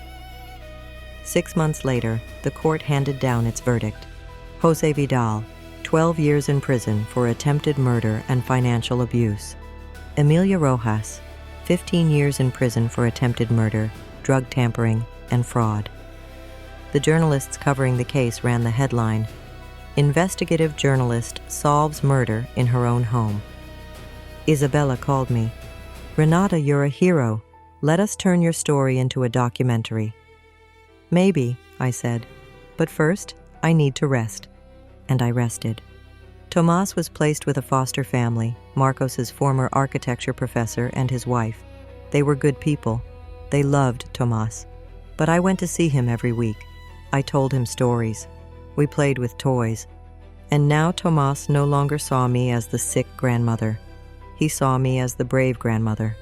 6 months later, the court handed down its verdict. Jose Vidal, 12 years in prison for attempted murder and financial abuse. Emilia Rojas, 15 years in prison for attempted murder, drug tampering, and fraud. The journalists covering the case ran the headline, Investigative Journalist Solves Murder in Her Own Home. Isabella called me. Renata, you're a hero. Let us turn your story into a documentary. Maybe, I said, but first, I need to rest. And I rested. Tomas was placed with a foster family, Marcos's former architecture professor and his wife. They were good people. They loved Tomas. But I went to see him every week. I told him stories. We played with toys. And now Tomas no longer saw me as the sick grandmother. He saw me as the brave grandmother.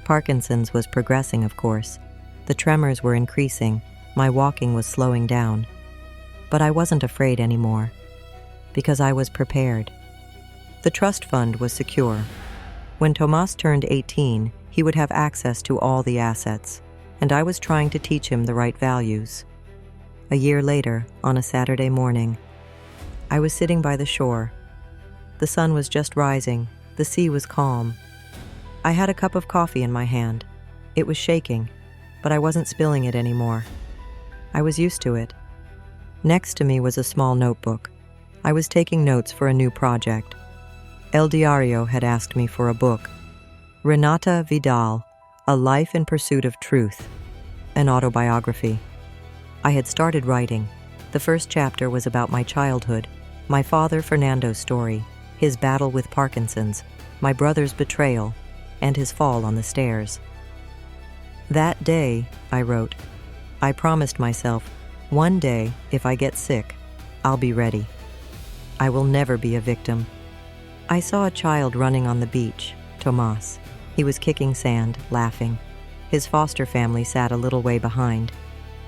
Parkinson's was progressing, of course. The tremors were increasing. My walking was slowing down. But I wasn't afraid anymore, because I was prepared. The trust fund was secure. When Tomas turned 18, he would have access to all the assets, and I was trying to teach him the right values. A year later, on a Saturday morning, I was sitting by the shore. The sun was just rising. The sea was calm. I had a cup of coffee in my hand. It was shaking, but I wasn't spilling it anymore. I was used to it. Next to me was a small notebook. I was taking notes for a new project. El Diario had asked me for a book. Renata Vidal, A Life in Pursuit of Truth, an autobiography. I had started writing. The first chapter was about my childhood, my father Fernando's story, his battle with Parkinson's, my brother's betrayal, and his fall on the stairs. That day, I wrote, I promised myself, one day, if I get sick, I'll be ready. I will never be a victim. I saw a child running on the beach, Tomas. He was kicking sand, laughing. His foster family sat a little way behind.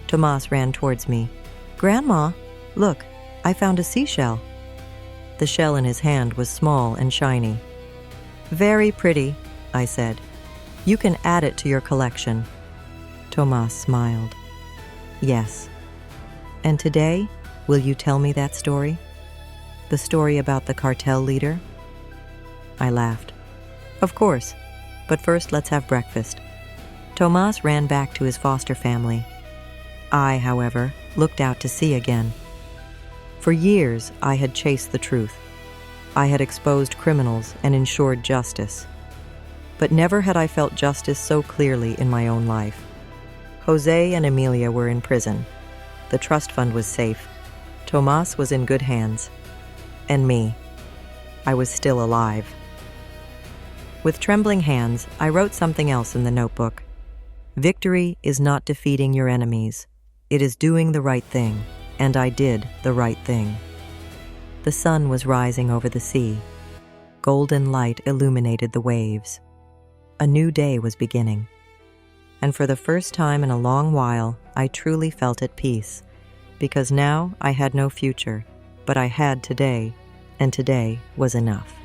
Tomas ran towards me. Grandma, look, I found a seashell. The shell in his hand was small and shiny. Very pretty, I said. You can add it to your collection. Tomas smiled. Yes. And today, will you tell me that story? The story about the cartel leader? I laughed. Of course, but first let's have breakfast. Tomas ran back to his foster family. I, however, looked out to sea again. For years, I had chased the truth. I had exposed criminals and ensured justice. But never had I felt justice so clearly in my own life. Jose and Emilia were in prison. The trust fund was safe. Tomas was in good hands. And me. I was still alive. With trembling hands, I wrote something else in the notebook. Victory is not defeating your enemies. It is doing the right thing. And I did the right thing. The sun was rising over the sea. Golden light illuminated the waves. A new day was beginning. And for the first time in a long while, I truly felt at peace, because now I had no future, but I had today, and today was enough.